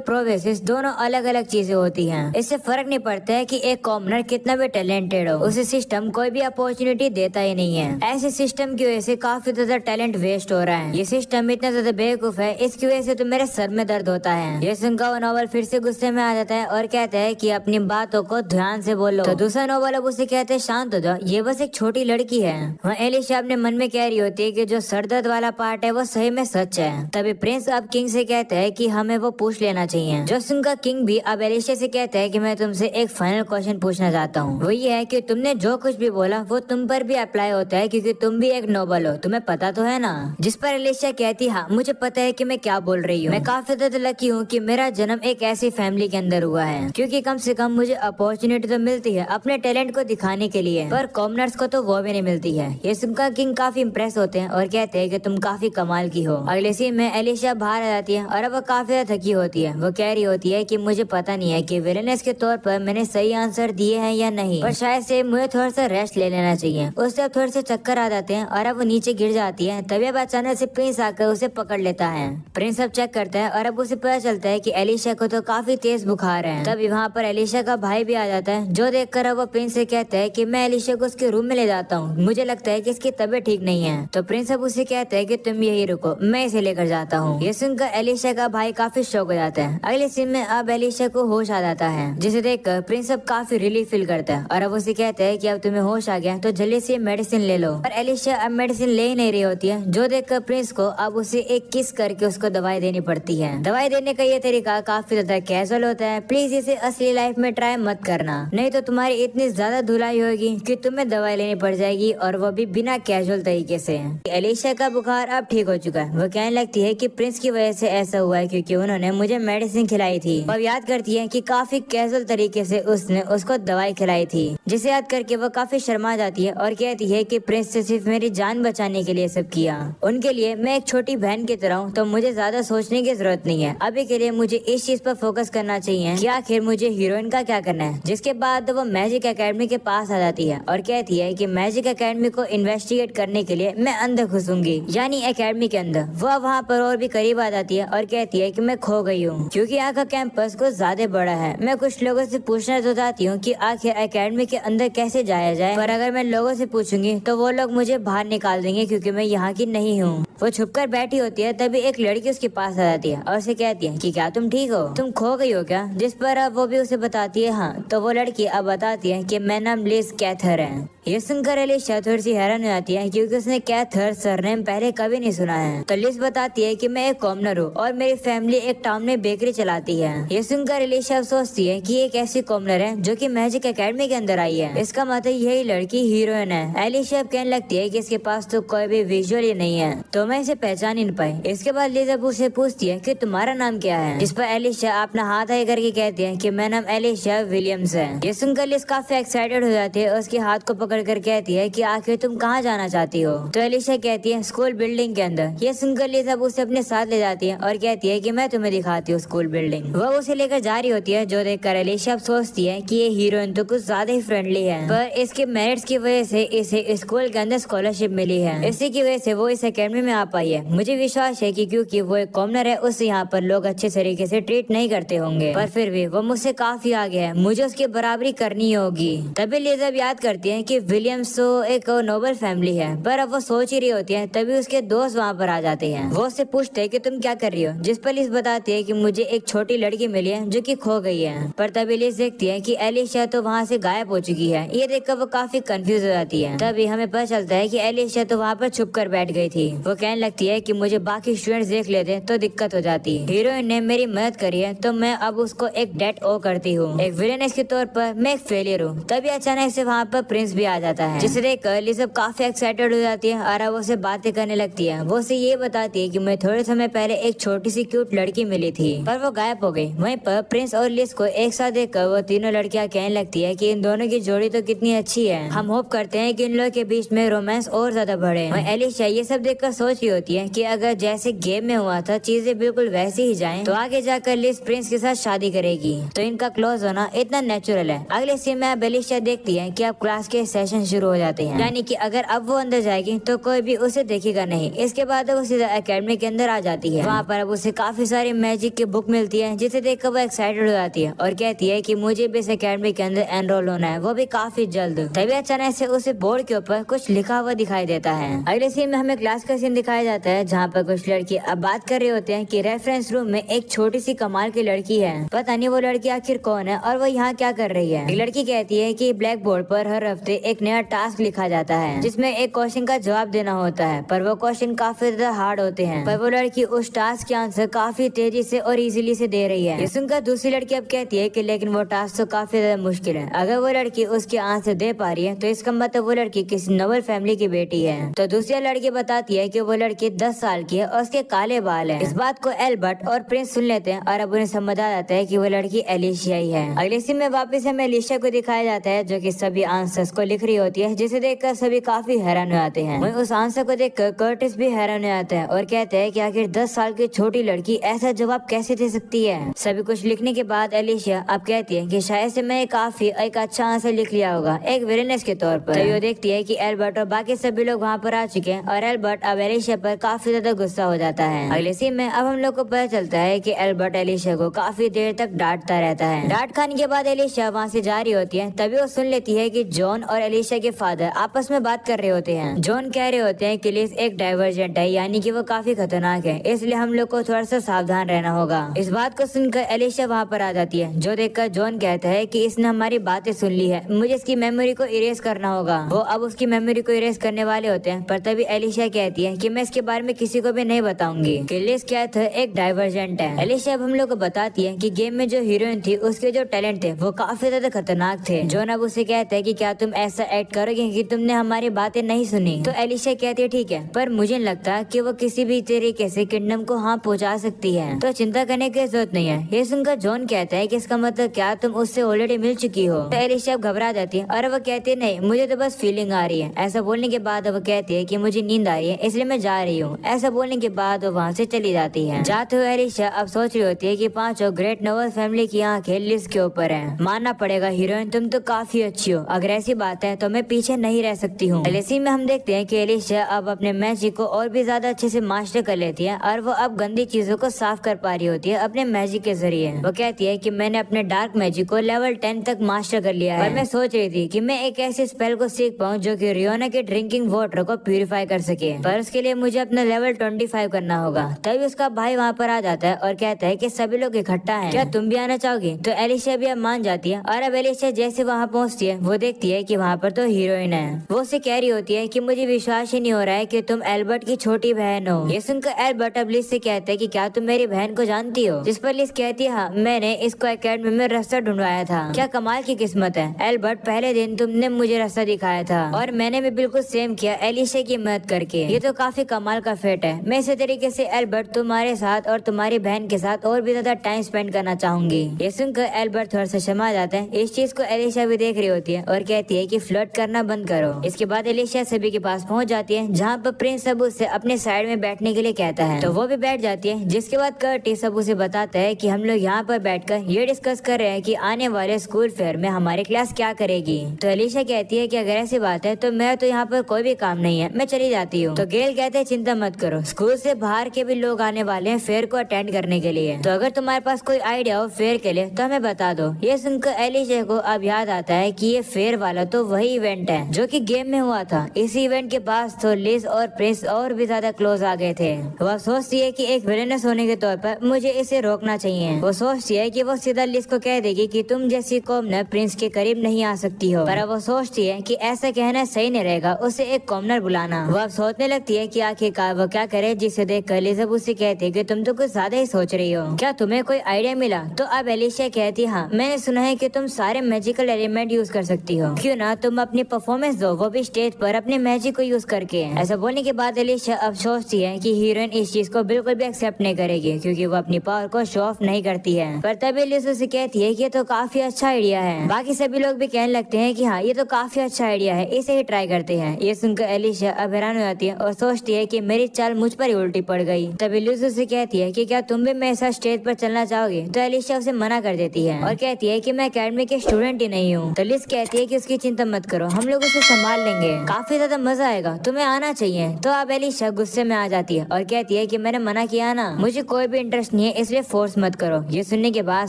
प्रोग्रेसेस दोनों अलग अलग चीजें होती हैं। इससे फर्क नहीं पड़ता है कि एक कॉमनर कितना भी टैलेंटेड हो, उसे सिस्टम कोई भी अपॉर्चुनिटी देता ही नहीं है। ऐसे सिस्टम की वजह से काफी ज्यादा टैलेंट वेस्ट हो रहा है। ये सिस्टम इतना ज्यादा बेवकूफ है, इसकी वजह से तो मेरे सर में दर्द होता है। ये सुनकर वो नोबल फिर से गुस्से में आ जाता है और कहता है कि अपनी बातों को ध्यान से बोलो। तो दूसरा नोबल अब उसे कहते हैं शांत हो जाओ, ये बस एक छोटी लड़की है। वहाँ एलिशा अपने मन में कह रही होती है कि जो सरदर्द वाला पार्ट है वो सही में सच है। तभी प्रिंस अब किंग से कहता है कि हमें वो पूछ लेना चाहिए। जो सुनकर किंग भी अब एलिशा से कहता है कि मैं तुमसे एक फाइनल क्वेश्चन पूछना चाहता हूँ। वो ये है कि तुमने जो कुछ भी बोला वो तुम पर भी अप्लाई होता है, क्योंकि तुम भी एक नोबल हो, तुम्हें पता तो है ना। जिस पर एलिशा कहती हाँ मुझे पता है कि मैं क्या बोल रही हूँ। मैं काफी ज्यादा लकी हूँ कि मेरा जन्म एक ऐसी फैमिली के अंदर हुआ है, क्योंकि कम से कम मुझे अपॉर्चुनिटी तो मिलती है अपने टैलेंट को दिखाने के लिए, पर कॉमनर्स को तो वो भी नहीं मिलती है। ये सुनकर किंग काफी इम्प्रेस होते हैं और कहते हैं कि तुम काफी कमाल की हो। अगले सीन में एलिशा बाहर आ जाती है और अब वो काफी ज्यादा थकी होती है। वो कह रही होती है कि मुझे पता नहीं है कि विलेनेस के तौर पर मैंने सही आंसर दिए हैं या नहीं, पर शायद से मुझे थोड़ा सा रेस्ट ले लेना चाहिए। उससे अब थोड़े से चक्कर आ जाते हैं और अब वो नीचे गिर जाती है। तभी अब अचानक से प्रिंस आकर उसे पकड़ लेता है। प्रिंस अब चेक करता है और अब उसे पता चलता है कि एलिशा को तो काफी तेज बुखार है। तभी वहाँ पर एलिशा का भाई भी आ जाता है, जो देखकर अब वो प्रिंस से कहता है कि मैं एलिशा को उसके रूम में ले जाता हूँ, मुझे लगता है कि इसकी तबीयत ठीक नहीं है। तो प्रिंस अब उसे कहता है कि तुम यही रुको, मैं इसे लेकर जाता हूँ। ये सुनकर एलिशा का भाई काफी शौक हो जाता है। अगले सीन में अब एलिशा को होश आ जाता है, जिसे देखकर प्रिंस अब काफी रिलीफ फील करता है और अब उसे कहता है कि अब तुम्हें होश आ गया तो जल्दी से मेडिसिन ले लो। पर एलिशा अब मेडिसिन ले ही नहीं रही होती है, जो देखकर प्रिंस को अब उसे एक किस करके उसको दवाई देनी पड़ती है। दवाई देने का ये तरीका काफी ज्यादा कैजुअल होता है, प्लीज इसे असली लाइफ में ट्राई मत करना, नहीं तो तुम्हारी इतनी ज्यादा धुलाई होगी कि तुम्हें दवाई लेनी पड़ जाएगी, और वो भी बिना कैजुअल तरीके से। एलिशा का बुखार अब ठीक हो चुका है। वो कहने लगती है कि प्रिंस की वजह से ऐसा हुआ है क्योंकि उन्होंने मुझे मेडिसिन खिलाई थी। अब याद करती है कि काफी कैजुअल तरीके से उसने उसको दवाई खिलाई थी, जिसे याद करके वो काफी शर्मा जाती है और कहती है कि प्रिंस ने सिर्फ मेरी जान बचाने के लिए सब किया, उनके लिए मैं एक छोटी बहन की तरह हूँ, तो मुझे ज्यादा सोचने की जरूरत नहीं है। अभी के लिए मुझे इस चीज पर फोकस करना चाहिए कि आखिर मुझे हीरोइन का क्या करना है। जिसके बाद वो मैजिक एकेडमी के पास आ जाती है और कहती है कि मैजिक एकेडमी को इन्वेस्टिगेट करने के लिए मैं अंदर घुसूंगी, यानी एकेडमी के अंदर। वह वहाँ पर और भी करीब आ जाती है और कहती है कि मैं खो गई हूँ, क्योंकि यहाँ का कैंपस कुछ ज्यादा बड़ा है। मैं कुछ लोगों से पूछना तो चाहती हूँ कि आखिर एकेडमी के अंदर कैसे जाया जाए, पर अगर मैं लोगों से पूछूंगी तो वो लोग मुझे बाहर निकाल देंगे, क्योंकि मैं यहाँ की नहीं हूँ। वो छुपकर बैठी होती है, तभी एक लड़की उसके पास आ जाती है और उसे कहती है कि क्या तुम ठीक हो, तुम खो गई हो क्या। जिस पर अब वो भी उसे बताती है हाँ। तो वो लड़की अब बताती है कि मेरा नाम लिज कैथर है। ये सुनकर एलिशा थोड़ी सी हैरान हो जाती है, क्योंकि उसने कैथर सरनेम पहले कभी नहीं सुना है। तो लिज बताती है कि मैं एक कॉमनर हूँ और मेरी फैमिली एक टाउन में बेकरी चलाती है। ये सुनकर एलिशा सोचती है कि एक ऐसी कॉमनर है जो कि मैजिक एकेडमी के अंदर आई है, इसका मतलब यही लड़की हीरोइन है। एलिशा कहने लगती है कि इसके पास तो कोई भी विजुअल ही नहीं है, तो मैं इसे पहचान ही नहीं पाई। इसके बाद लिज अब उसे पूछती है कि तुम्हारा नाम क्या है, जिस पर एलिशा अपना हाथ आगे करके कहती है कि मेरा नाम एलिशा विलियम्स है। ये सुनकर लिज काफी एक्साइटेड हो जाती है और उसके हाथ को पकड़ कर कहती है कि आखिर तुम कहाँ जाना चाहती हो। तो एलिशा कहती है स्कूल बिल्डिंग के अंदर। ये सुनकर लिज अब उसे अपने साथ ले जाती है और कहती है कि मैं तुम्हें दिखाती हूँ स्कूल बिल्डिंग। वह उसे लेकर जा रही होती है, जो देखकर एलिशा अब सोचती है कि ये हीरोइन तो कुछ ज्यादा ही फ्रेंडली है, पर इसके मेरिट्स की वजह से इसे स्कूल के अंदर स्कॉलरशिप मिली है, इसी की वजह से वो इस अकेडमी में आ पाई है। मुझे विश्वास है कि क्योंकि वो एक कॉमनर है, उसे यहाँ पर लोग अच्छे तरीके से ट्रीट नहीं करते होंगे, पर फिर भी वो मुझसे काफी आगे है, मुझे उसकी बराबरी करनी होगी। तभी लिज अब याद करती है कि विलियम्स तो एक नोबल फैमिली है, पर अब वो सोच ही रही होती है, तभी उसके दोस्त वहाँ पर आ जाते हैं। वो उससे पूछते हैं कि तुम क्या कर रही हो, जिस पर लिज बताती है कि मुझे एक छोटी लड़की मिली है जो कि खो गई है। पर तभी लिज देखती है कि एलिशा तो वहाँ से गायब हो चुकी है। ये देखकर वो काफी कंफ्यूज हो जाती है। तभी हमें पता चलता है कि एलिशा तो वहाँ पर छुप कर बैठ गई थी। वो कहने लगती है कि मुझे बाकी स्टूडेंट्स देख लेते तो दिक्कत हो जाती। हीरोइन ने मेरी मदद करी है, तो मैं अब उसको एक डेट ओ करती हूँ। एक विलेनेस के तौर पर मैं एक फेलियर हूँ। तभी अचानक से वहाँ पर प्रिंस भी आ जाता है, जिसे देखकर लिज अब काफी एक्साइटेड हो जाती है और अब उसे बातें करने लगती है। वो उसे ये बताती है कि मैं थोड़े समय पहले एक छोटी सी क्यूट लड़की मिली थी, पर वो गायब हो गई। वहीं पर प्रिंस और लिस को एक साथ देखकर वो तीनों लड़कियां कहने लगती है कि इन दोनों की जोड़ी तो कितनी अच्छी है। हम होप करते हैं कि इन लोगों के बीच में रोमांस और ज्यादा बढ़े। वहीं एलिशा ये सब देखकर सोच रही होती है कि अगर जैसे गेम में हुआ था चीजें बिल्कुल वैसी ही जाएं, तो आगे जाकर लिस प्रिंस के साथ शादी करेगी, तो इनका क्लोज होना इतना नेचुरल है। अगले सीन में अब एलिशा देखती है कि अब क्लास के सेशन शुरू हो जाते हैं, यानी कि अगर अब वो अंदर जाएगी तो कोई भी उसे देखेगा नहीं। इसके बाद वो सीधा एकेडमी के अंदर आ जाती है। वहाँ पर अब उसे काफी सारी मैजिक की बुक मिलती है, जिसे देखकर वो एक्साइटेड हो जाती है और कहती है कि मुझे भी इस एकेडमी के अंदर एनरोल होना है, वो भी काफी जल्द। तभी अचानक से उसे बोर्ड के ऊपर कुछ लिखा हुआ दिखाई देता है। अगले सीन में हमें क्लास का सीन दिखाया जाता है, जहाँ पर कुछ लड़की अब बात कर रहे होते हैं कि रेफरेंस रूम में एक छोटी सी कमाल की लड़की है, पता नहीं वो लड़की आखिर कौन है और वो यहाँ क्या कर रही है। एक लड़की कहती है कि ब्लैक बोर्ड पर हर हफ्ते एक नया टास्क लिखा जाता है, जिसमें एक क्वेश्चन का जवाब देना होता है, पर वो क्वेश्चन काफी ज्यादा हार्ड होते हैं, पर वो लड़की उस टास्क के आंसर काफी तेजी से और इजीली से दे रही है। ये सुनकर दूसरी लड़की अब कहती है कि लेकिन वो टास्क तो काफी ज्यादा मुश्किल है, अगर वो लड़की उसके आंसर दे पा रही है तो इसका मतलब वो लड़की किसी नोबल फैमिली की बेटी है। तो दूसरी लड़की बताती है कि वो लड़की 10 साल की है और उसके काले बाल है। इस बात को एल्बर्ट और प्रिंस सुन लेते हैं और अब उन्हें समझ आ जाता है कि वो लड़की एलिशिया ही है। अगले सीन में वापस हमें एलिशिया को दिखाया जाता है, जो कि सभी आंसर्स को लिख रही होती है, जिसे देखकर सभी काफी हैरान हो जाते हैं। वहीं उस आंसर को देखकर कर्टिस भी हैरान हो जाता है और कहते हैं कि आखिर 10 साल की छोटी लड़की ऐसा जवाब कैसे दे सकती है। सभी कुछ लिखने के बाद एलिशिया अब कहती है कि शायद से मैं काफी एक अच्छा आंसर लिख लिया होगा एक विलेनेस के तौर पर। तो वो देखती है कि एल्बर्ट और बाकी सभी लोग वहाँ पर आ चुके हैं और एल्बर्ट अब एलिशिया पर काफी ज्यादा गुस्सा हो जाता है। अगले सीन में अब हम लोग को पता चलता है कि एल्बर्ट एलिशिया को काफी देर तक डांटता रहता है। डांट खाने के बाद एलिशिया वहाँ से जा रही होती है, तभी वो सुन लेती है कि जॉन और एलिशिया के फादर आपस में बात कर रहे होते हैं। जॉन कह रहे होते हैं कि लिस एक डाइवर्जेंट है, यानी कि वो काफी खतरनाक है, इसलिए हम लोग को थोड़ा सा सावधान रहना होगा। इस बात को सुनकर एलिशिया वहाँ पर आ जाती है, जो देखकर जॉन कहता है कि इसने हमारी बातें सुन ली है, मुझे इसकी मेमोरी को इरेज करना होगा। वो अब उसकी मेमोरी को इरेज करने वाले होते हैं, पर तभी एलिशिया कहती है कि मैं इसके बारे में किसी को भी नहीं बताऊंगी कि लिस क्या था एक डाइवर्जेंट है। एलिशिया अब हम लोग को बताती है कि गेम में जो हीरोइन थी उसके जो टैलेंट थे वो काफी ज्यादा खतरनाक थे। जॉन अब उसे कहता है कि क्या तुम ऐसा एक्ट करोगे कि तुमने हमारी बातें नहीं सुनी। तो एलिशिया कहती है ठीक है, पर मुझे नहीं लगता कि वो किसी भी तरीके से किंगडम को हाँ पहुंचा सकती है, तो चिंता करने की जरूरत नहीं है। ये सुनकर जॉन कहता है कि इसका मतलब क्या तुम उससे ऑलरेडी मिल चुकी हो। तो एलिशिया घबरा जाती है और वो कहती है नहीं, मुझे तो बस फीलिंग आ रही है। ऐसा बोलने के बाद वो कहती है कि मुझे नींद आ रही है इसलिए मैं जा रही हूँ। ऐसा बोलने के बाद वो वहाँ से चली जाती है। जाते हुए एलिशिया अब सोच रही होती है कि पांचों ग्रेट नोबल फैमिली की आंखें लिस के ऊपर है। मानना पड़ेगा हीरोइन, तुम तो काफी अच्छी हो, अगर ऐसी बात है तो मैं पीछे नहीं रह सकती हूँ। इसी में हम देखते हैं कि एलिशिया अब अपने मैजिक को और भी ज्यादा अच्छे से मास्टर कर लेती है और वो अब गंदी चीजों को साफ कर पा रही होती है अपने मैजिक के जरिए। वो कहती है कि मैंने अपने डार्क मैजिक को लेवल 10 तक मास्टर कर लिया है और मैं सोच रही थी कि मैं एक ऐसे स्पेल को सीख पाऊँ जो कि रियोना के ड्रिंकिंग वाटर को प्यूरिफाई कर सके, पर उसके लिए मुझे अपना लेवल 25 करना होगा। तभी उसका भाई वहाँ पर आ जाता है और कहता है कि सभी लोग इकट्ठा हैं, क्या तुम भी आना चाहोगी। तो एलिशिया भी अब मान जाती है और अब एलिशिया जैसे वहाँ पहुँचती है वो देखती है कि वहाँ पर तो हीरोइन है। वो उसे कह रही होती है कि मुझे विश्वास ही नहीं हो रहा है कि तुम एल्बर्ट की छोटी बहन हो। ये सुनकर एल्बर्ट अब लिस से कहता है कि क्या तुम मेरी बहन को जानती हो, जिस पर लिस कहती है हाँ, मैंने इसको एकेडमी में रास्ता ढूंढवाया था। क्या कमाल की किस्मत है एल्बर्ट, पहले दिन तुमने मुझे रास्ता दिखाया था और मैंने भी बिल्कुल सेम किया एलिशिया की मदद करके। ये तो काफी कमाल का फेट है। मैं इसी तरीके से एल्बर्ट तुम्हारे साथ और तुम्हारी बहन के साथ और भी ज्यादा टाइम स्पेंड करना चाहूंगी। ये सुनकर एल्बर्ट थोड़ा सा शर्मा जाता है। इस चीज को एलिशिया भी देख रही होती है और कहती है कि फ्लर्ट करना बंद करो। इसके बाद एलिशिया सभी के पास पहुंच जाती है, जहाँ पर प्रिंस अब उससे अपने साइड में बैठने के लिए कहता है, तो वो भी बैठ जाती है। जिसके बाद कर्टिस अब उसे बताता है कि हम लोग यहाँ पर बैठकर ये डिस्कस कर रहे हैं कि आने वाले स्कूल फेयर में हमारी क्लास क्या करेगी। तो एलिशिया कहती है कि अगर ऐसी बात है तो मैं तो यहाँ पर कोई भी काम नहीं है, मैं चली जाती हूँ। तो गेल कहते हैं चिंता मत करो, स्कूल से बाहर के भी लोग आने वाले हैं फेयर को अटेंड करने के लिए, तो अगर तुम्हारे पास कोई आइडिया हो फेयर के लिए तो हमें बता दो। ये सुनकर एलिशिया को अब याद आता है कि ये फेयर वाला तो वही इवेंट है जो कि गेम में हुआ था। इसी इवेंट के पास तो लिस और प्रिंस और भी ज्यादा क्लोज आ गए थे। वह सोचती है कि एक विलेनस होने के तौर पर मुझे इसे रोकना चाहिए। वो सोचती है कि वो सीधा लिस को कह देगी कि तुम जैसी कॉमनर प्रिंस के करीब नहीं आ सकती हो, पर वो सोचती है कि ऐसा कहना सही नहीं रहेगा, उसे एक कॉमनर बुलाना। वो अब सोचने लगती है कि आखिरकार वो क्या करे, जिसे देखकर लिस अब उससे कहती है कि तुम तो कुछ ज्यादा ही सोच रही हो, क्या तुम्हें कोई आइडिया मिला। तो अब एलिशिया कहती है हाँ, मैंने सुना है कि तुम सारे मैजिकल एलिमेंट यूज कर सकती हो, क्यों ना तुम अपनी परफॉर्मेंस दो, वो भी स्टेज पर अपने मैजिक को यूज करके। ऐसा बोलने के बाद एलिशिया अब सोचती है कि हीरोइन इस चीज को बिल्कुल भी एक्सेप्ट नहीं करेगी, क्योंकि क्योंकि वो अपनी पावर को शो ऑफ नहीं करती है। पर तभी लिस उसे कहती है कि ये तो काफी अच्छा आइडिया है। बाकी सभी लोग भी कहने लगते हैं कि हाँ ये तो काफी अच्छा आइडिया है, इसे ही ट्राई करते हैं। ये सुनकर एलिशा अब हैरान हो जाती है और सोचती है कि मेरी चाल मुझ पर ही उल्टी पड़ गई। तभी लिस उसे कहती है कि क्या तुम भी मेरे साथ स्टेज पर चलना चाहोगे? तो एलिशा उसे मना कर देती है और कहती है कि मैं एकेडमी के स्टूडेंट ही नहीं हूँ। तो लिस कहती है कि उसकी चिंता मत करो, हम लोग उसे संभाल लेंगे, काफी ज्यादा मजा आएगा, तुम्हें आना चाहिए। तो अब एलिशा गुस्से में आ जाती है और कहती है कि मैंने मना किया ना, मुझे कोई भी इंटरेस्ट नहीं है, इसलिए फोर्स मत करो। ये सुनने के बाद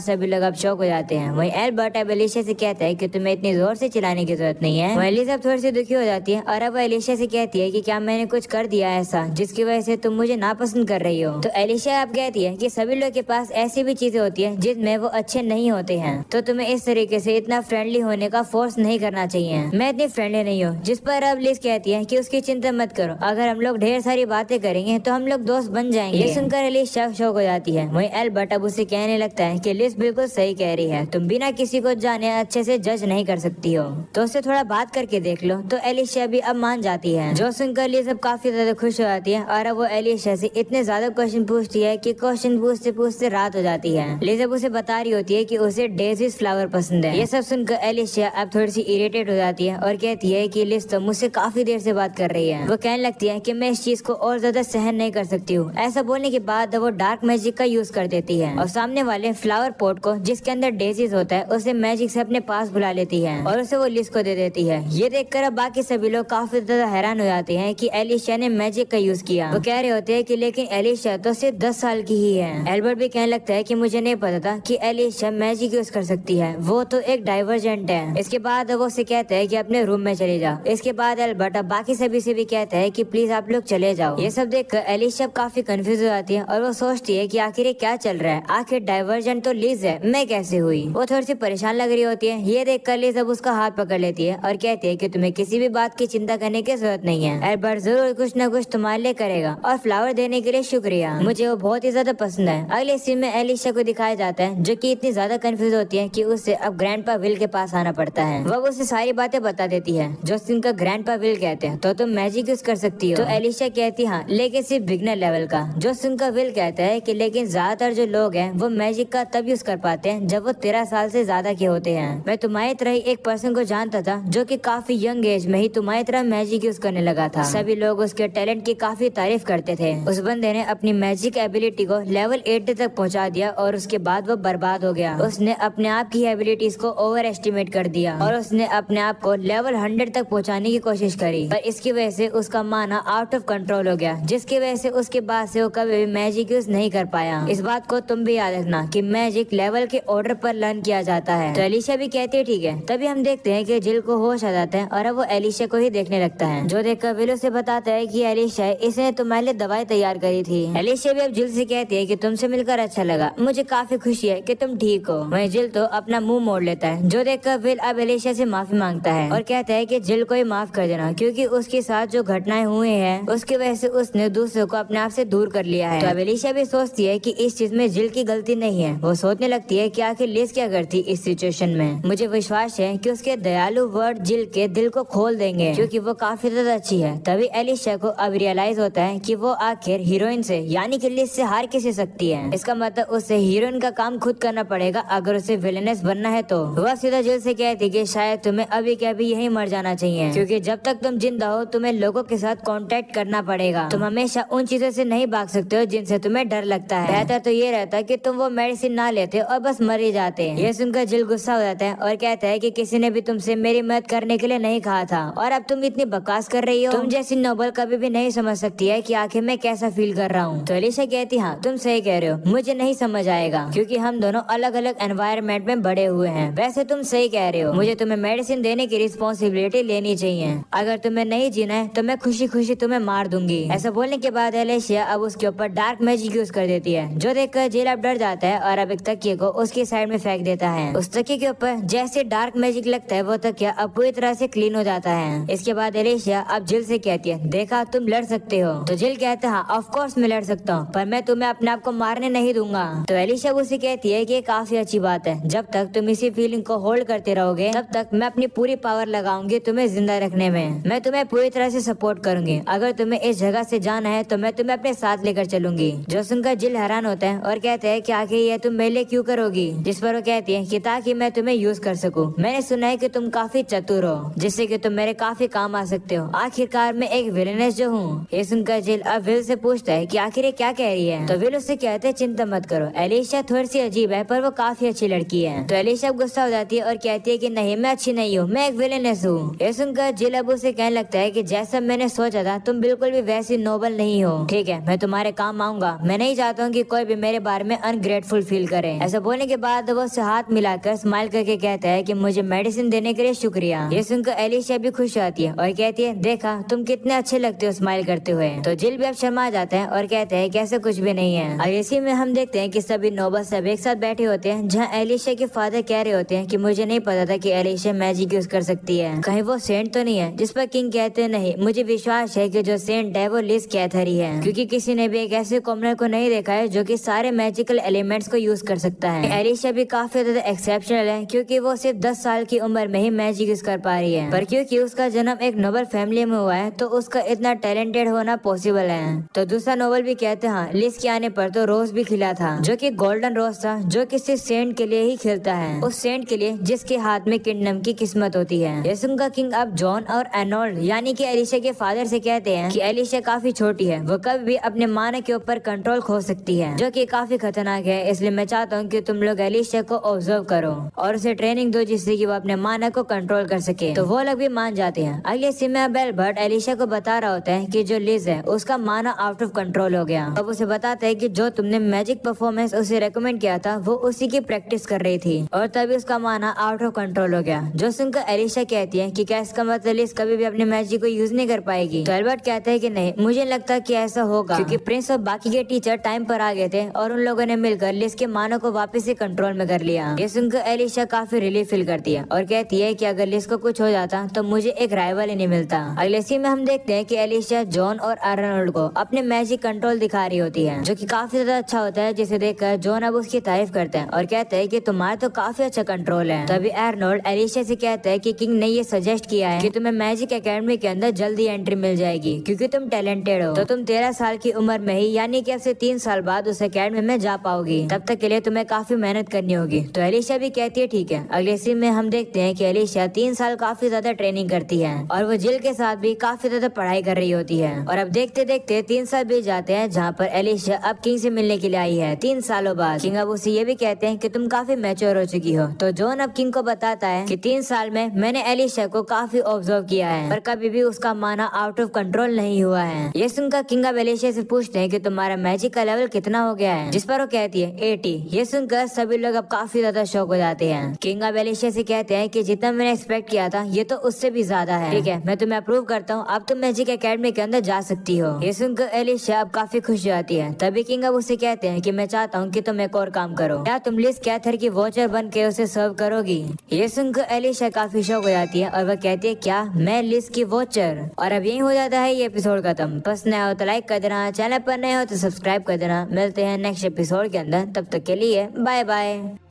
सभी लोग अब शॉक हो जाते हैं। वहीं एल्बर्ट अब एलिशा से कहता है कि तुम्हें इतनी जोर से चिल्लाने की जरूरत नहीं है। एलिशा थोड़ी सी दुखी हो जाती है और अब एलिशा से कहती है कि क्या मैंने कुछ कर दिया ऐसा जिसकी वजह से तुम मुझे नापसंद कर रही हो? तो एलिशा अब कहती है कि सभी लोग के पास ऐसी भी चीजें होती है जिसमें वो अच्छे नहीं होते हैं, तो तुम्हें इस तरीके से इतना फ्रेंडली होने का फोर्स नहीं करना चाहिए। मैं इतनी फ्रेंडली नहीं हूँ। जिस पर अब लिस कहती है कि उसकी चिंता मत करो, अगर हम लोग ढेर सारी बातें करेंगे तो हम लोग दोस्त बन जाएंगे। ये सुनकर एलिस शॉक हो जाती है। वहीं एल्बर्ट अब उसे कहने लगता है कि लिस बिल्कुल सही कह रही है, तुम बिना किसी को जाने अच्छे से जज नहीं कर सकती हो, तो उससे थोड़ा बात करके देख लो। तो एलिशा भी अब मान जाती है, जो सुनकर लिस अब काफी ज्यादा खुश हो जाती है और अब वो एलिशा से इतने ज्यादा क्वेश्चन पूछती है कि क्वेश्चन पूछते पूछते रात हो जाती है। लिस अब उसे बता रही होती है कि उसे डेजीज फ्लावर पसंद है। ये सब सुनकर एलिशा अब थोड़ी सी इरिटेट हो जाती है और कहती है कि लिस तो मुझसे काफी देर से बात कर रही है। वो कहने लगती है कि मैं इस चीज को और ज्यादा सहन नहीं कर सकती हूँ। ऐसा बोलने के बाद वो डार्क मैजिक का यूज कर देती है और सामने वाले फ्लावर पॉट को जिसके अंदर डेजीज होता है उसे मैजिक से अपने पास बुला लेती है और उसे वो लिस को दे देती है। ये देखकर अब बाकी सभी लोग काफी ज्यादा हैरान हो जाते हैं कि एलिशा ने मैजिक का यूज किया। वो कह रहे होते हैं कि लेकिन एलिशा तो सिर्फ 10 साल की ही है। एल्बर्ट भी कहने लगता है कि मुझे नहीं पता था कि एलिशा मैजिक यूज कर सकती है, वो तो एक डाइवर्जेंट है। इसके बाद वो उसे कहता है कि अपने रूम में चले जाओ। इसके बाद एल्बर्ट अब बाकी सभी से भी कहता है कि प्लीज आप लोग चले जाओ। ये सब देखकर एलिशा काफी कंफ्यूज हो जाती है और वो सोचती है कि आखिर ये क्या चल रहा है, आखिर डाइवर्जेंट तो लिज है, मैं कैसे हुई? वो थोड़ी सी परेशान लग रही होती है। ये देखकर लिज अब उसका हाथ पकड़ लेती है और कहती है कि तुम्हें किसी भी बात की चिंता करने की जरूरत नहीं है, एल्बर्ट जरूर कुछ न कुछ तुम्हारे लिए करेगा और फ्लावर देने के लिए शुक्रिया, मुझे वो बहुत ही ज्यादा पसंद है। अगले सीन में एलिशा को दिखाया जाता है जो कि इतनी ज्यादा कंफ्यूज होती है कि उसे अब ग्रैंडपा विल के पास आना पड़ता है। वह उसे सारी बातें बता देती है जो जिनका ग्रैंडपा विल कहते हैं, तो तुम मैजिक यूज कर सकती हो। तो एलिशा कहती हाँ, लेकिन सिर्फ बिगनर लेवल का। जो उनका विल कहता है कि लेकिन ज्यादातर जो लोग हैं वो मैजिक का तब यूज कर पाते हैं जब वो 13 साल से ज्यादा के होते हैं। मैं तुम्हारी तरह ही एक पर्सन को जानता था जो कि काफी यंग एज में ही तुम्हारी तरह मैजिक यूज करने लगा था। सभी लोग उसके टैलेंट की काफी तारीफ करते थे। उस बंदे ने अपनी मैजिक एबिलिटी को लेवल 80 तक पहुंचा दिया और उसके बाद वो बर्बाद हो गया। उसने अपने आप की एबिलिटीज को ओवर एस्टिमेट कर दिया और उसने अपने आप को लेवल 100 तक पहुंचाने की कोशिश करी, पर इसकी वजह से उसका माना आउट ऑफ कंट्रोल हो गया, जिसकी वजह से उसके बाद से वो कभी भी मैजिक यूज नहीं कर पाया। इस बात को तुम भी याद रखना कि मैजिक लेवल के ऑर्डर पर लर्न किया जाता है। तो एलिशा भी कहती है ठीक है। तभी हम देखते हैं कि जिल को होश आ जाता है और अब वो एलिशा को ही देखने लगता है, जो देखकर विल उसे बताता है कि एलिशा इसने तुम्हारे लिए दवाई तैयार करी थी। एलिशा भी अब जिल से कहती है कि तुमसे मिलकर अच्छा लगा, मुझे काफी खुशी है कि तुम ठीक हो। वहीं जिल तो अपना मुंह मोड़ लेता है, जो देखकर विल अब एलिशा से माफी मांगता है और कहता है कि जिल को ही माफ कर देना, क्योंकि उसके साथ जो घटनाएं हुई हैं उसकी वजह से उसने दूसरों को अपने आप से दूर कर लिया है। तो अब एलिशा भी सोचती है कि इस चीज में जिल की गलती नहीं है। वो सोचने लगती है कि आखिर लिज क्या करती इस सिचुएशन में। मुझे विश्वास है कि उसके दयालु वर्ड जिल के दिल को खोल देंगे, क्योंकि वो काफी ज्यादा अच्छी है। तभी एलिशा को अब रियलाइज होता है कि वो आखिर हीरोइन से यानी कि लिज से हार कैसे सकती है। इसका मतलब उसे हीरोइन का काम खुद करना पड़ेगा अगर उसे विलेनेस बनना है। तो वह सीधा जिल से कहती कि शायद तुम्हें अभी के अभी यही मर जाना चाहिए, क्योंकि जब तक तुम जिंदा हो तुम्हें लोगों के साथ कांटेक्ट करना पड़ेगा। तुम हमेशा उन चीजों से नहीं भाग सकते हो जिनसे तुम्हें डर लगता है। बेहतर तो ये रहता कि तुम वो मेडिसिन ना लेते और बस मर ही जाते। ये सुनकर जिल गुस्सा हो जाता है और कहता है कि किसी ने भी तुमसे मेरी मदद करने के लिए नहीं कहा था और अब तुम इतनी बकवास कर रही हो। तुम जैसी नोबल कभी भी नहीं समझ सकती है कि आखिर मैं कैसा फील कर रहा हूँ। तो एलिशा कहती हाँ तुम सही कह रहे हो, मुझे नहीं समझ आएगा क्योंकि हम दोनों अलग अलग एनवायरनमेंट में बड़े हुए हैं। वैसे तुम सही कह रहे हो, मुझे तुम्हें मेडिसिन देने की रिस्पॉन्सिबिलिटी लेनी चाहिए। अगर तुम्हें नहीं जीना है तो मैं खुशी खुशी तुम्हें मार दूंगी। ऐसा बोलने के बाद एलिशा अब उसके ऊपर डार्क मैजिक यूज कर देती है, जो देखकर जिल अब डर जाता है और अब एक तकिए को उसकी साइड में फेंक देता है। उस तकिए के ऊपर जैसे डार्क मैजिक लगता है वो तकिया अब पूरी तरह से क्लीन हो जाता है। इसके बाद एलिशा अब जिल से कहती है देखा तुम लड़ सकते हो। तो जिल कहता है हाँ ऑफ कोर्स मैं लड़ सकता हूँ, पर मैं तुम्हें अपने आप को मारने नहीं दूंगा। तो एलिशा उसे कहती है कि ये काफी अच्छी बात है, जब तक तुम इसी फीलिंग को होल्ड करते रहोगे तब तक मैं अपनी पूरी पावर लगाऊंगी तुम्हें जिंदा रखने में। मैं तुम्हें पूरी तरह से सपोर्ट करूंगी। अगर तुम्हें इस जगह से जाना है तो मैं तुम्हें अपने साथ लेकर चलूंगी। जो सुनकर जिल हैरान होता है और कहते हैं कि आखिर ये तुम मेरे लिए क्यों करोगी, जिस पर वो कहती है कि ताकि मैं तुम्हें यूज कर सकूं। मैंने सुना है कि तुम काफी चतुर हो, जिससे कि तुम मेरे काफी काम आ सकते हो। आखिरकार मैं एक विलेनेस जो हूँ। ये सुनकर जिल अब विल से पूछता है कि आखिर ये क्या कह रही है। तो विल उससे कहते हैं चिंता मत करो, एलिशा थोड़ी सी अजीब है पर वो काफी अच्छी लड़की है। तो एलिशा गुस्सा हो जाती है और कहती है कि नहीं, मैं अच्छी नहीं हूँ, मैं एक विलेनेस हूँ। ये सुनकर जिल अब उसे कहने लगता है कि जैसा मैंने सोचा था तुम बिल्कुल भी वैसी नोबल नहीं हो। ठीक है, मैं तुम्हारे काम आऊंगा। मैं नहीं चाहता हूँ कि कोई भी मेरे बारे में अनग्रेटफुल फील करे। ऐसा बोलने के बाद वो उससे हाथ मिलाकर स्माइल करके कहता है कि मुझे मेडिसिन देने के लिए शुक्रिया। ये सुनकर एलिशा भी खुश आती है और कहती है देखा तुम कितने अच्छे लगते हो स्माइल करते हुए। तो जिल भी अब शर्मा जाता है और कहते हैं कि ऐसा कुछ भी नहीं है। और इसी में हम देखते हैं कि सभी नोबल सब एक साथ बैठे होते हैं, जहाँ एलिशा के फादर कह रहे होते हैं कि मुझे नहीं पता था कि एलिशा मैजिक यूज कर सकती है, कहीं वो सेंट तो नहीं है। जिस पर किंग कहते हैं नहीं, मुझे विश्वास है कि जो सेंट है वो लिज कैथरी है, क्योंकि किसी ने भी एक ऐसे कॉमनर को नहीं देखा है जो कि सारे मैजिकल एलिमेंट्स को यूज कर सकता है। एलिशा भी काफी ज्यादा एक्सेप्शनल है, क्योंकि वो सिर्फ 10 साल की उम्र में ही मैजिक यूज कर पा रही है। पर क्योंकि उसका जन्म एक नोबल फैमिली में हुआ है तो उसका इतना टैलेंटेड होना पॉसिबल है। तो दूसरा नोबल भी कहते हैं हाँ, लिज के आने पर तो रोज भी खिला था, जो कि गोल्डन रोज था, जो कि सिर्फ सेंट के लिए ही खिलता है, उस सेंट के लिए जिसके हाथ में किंगडम की किस्मत होती है। ये सुनकर किंग अब जॉन और एर्नोल्ड यानी कि एलिशा के फादर से कहते हैं कि एलिशा काफी छोटी है, वो कभी भी अपने माना के ऊपर कंट्रोल खो सकती है, जो कि काफी खतरनाक है। इसलिए मैं चाहता हूँ कि तुम लोग एलिशा को ऑब्जर्व करो और उसे ट्रेनिंग दो, जिससे कि वो अपने माना को कंट्रोल कर सके। तो वो लोग भी मान जाते हैं। अगले सीन में बेलबर्ट एलिशा को बता रहा होता है कि जो लिज है उसका माना आउट ऑफ कंट्रोल हो गया। अब उसे बताता है कि जो तुमने मैजिक परफॉर्मेंस उसे रेकमेंड किया था वो उसी की प्रैक्टिस कर रही थी और तभी उसका माना आउट ऑफ कंट्रोल हो गया। जो सुनकर एलिशा कहती है कि क्या इसका मतलब लिज कभी भी अपने मैजिक को यूज नहीं कर पाएगी। तो एल्बर्ट कहता है कि नहीं, मुझे लगता कि ऐसा होगा, क्योंकि प्रिंस और बाकी के टीचर टाइम पर आ गए थे और उन लोगों ने मिलकर लिज के मानो को वापस से कंट्रोल में कर लिया। ये सुनकर एलिशा काफी रिलीफ फील करती है और कहती है कि अगर लिज को कुछ हो जाता तो मुझे एक राइवल ही नहीं मिलता। अगले सीन में हम देखते हैं कि एलिशा जॉन और आर्नोल्ड को अपने मैजिक कंट्रोल दिखा रही होती है, जो कि काफी ज्यादा अच्छा होता है, जिसे देखकर जॉन अब उसकी तारीफ करते हैं और कहते हैं कि तुम्हारा तो काफी अच्छा कंट्रोल है। तभी आर्नोल्ड एलिशा से कहता है कि किंग ने ये सजेस्ट किया है कि तुम्हें मैजिक एकेडमी के अंदर जल्दी एंट्री मिल जाएगी, क्योंकि तुम टैलेंटेड हो। तो तुम 13 साल की उम्र में ही यानी कि अब से 3 साल बाद उस एकेडमी में जा पाओगी। तब तक के लिए तुम्हें काफी मेहनत करनी होगी। तो एलिशा भी कहती है ठीक है। अगले सीन में हम देखते हैं कि एलिशा 3 साल काफी ज्यादा ट्रेनिंग करती है और वो जिल के साथ भी काफी ज्यादा पढ़ाई कर रही होती है। और अब देखते देखते 3 साल बीत जाते हैं, जहाँ पर एलिशा अब किंग से मिलने के लिए आई है 3 सालों बाद। किंग अब उसे ये भी कहते हैं कि तुम काफी मैच्योर हो चुकी हो। तो जॉन अब किंग को बताता है कि 3 साल में मैंने एलिशा को काफी ऑब्जर्व किया है, पर कभी भी उसका माना आउट ऑफ कंट्रोल नहीं हुआ है। ये सुनकर किंग अब एलिशा से पूछते हैं कि तुम्हारा मैजिक का लेवल कितना हो गया है, जिस पर वो कहती है 80। ये सुनकर सभी लोग अब काफी ज्यादा शॉक हो जाते हैं। किंग अब एलिशा से कहते हैं कि जितना मैंने एक्सपेक्ट किया था ये तो उससे भी ज्यादा है। ठीक है, मैं तुम्हें अप्रूव करता हूँ, अब तुम मैजिक एकेडमी के अंदर जा सकती हो। ये सुनकर एलिशा अब काफी खुश हो जाती है। तभी किंग अब उसे कहते हैं कि मैं चाहता हूँ कि तुम एक और काम करो, क्या तुम लिज कैथर की वॉचर बन के उसे सर्व करोगी। ये सुनकर एलिशा काफी शौक हो जाती है और वह कहती है क्या मैं लिज की वॉचर। और अब यही हो जाता है ये एपिसोड खत्म। बस नया हो तो लाइक कर देना, चैनल पर नए हो तो सब्सक्राइब कर देना। मिलते हैं नेक्स्ट एपिसोड के अंदर, तब तक के लिए बाय बाय।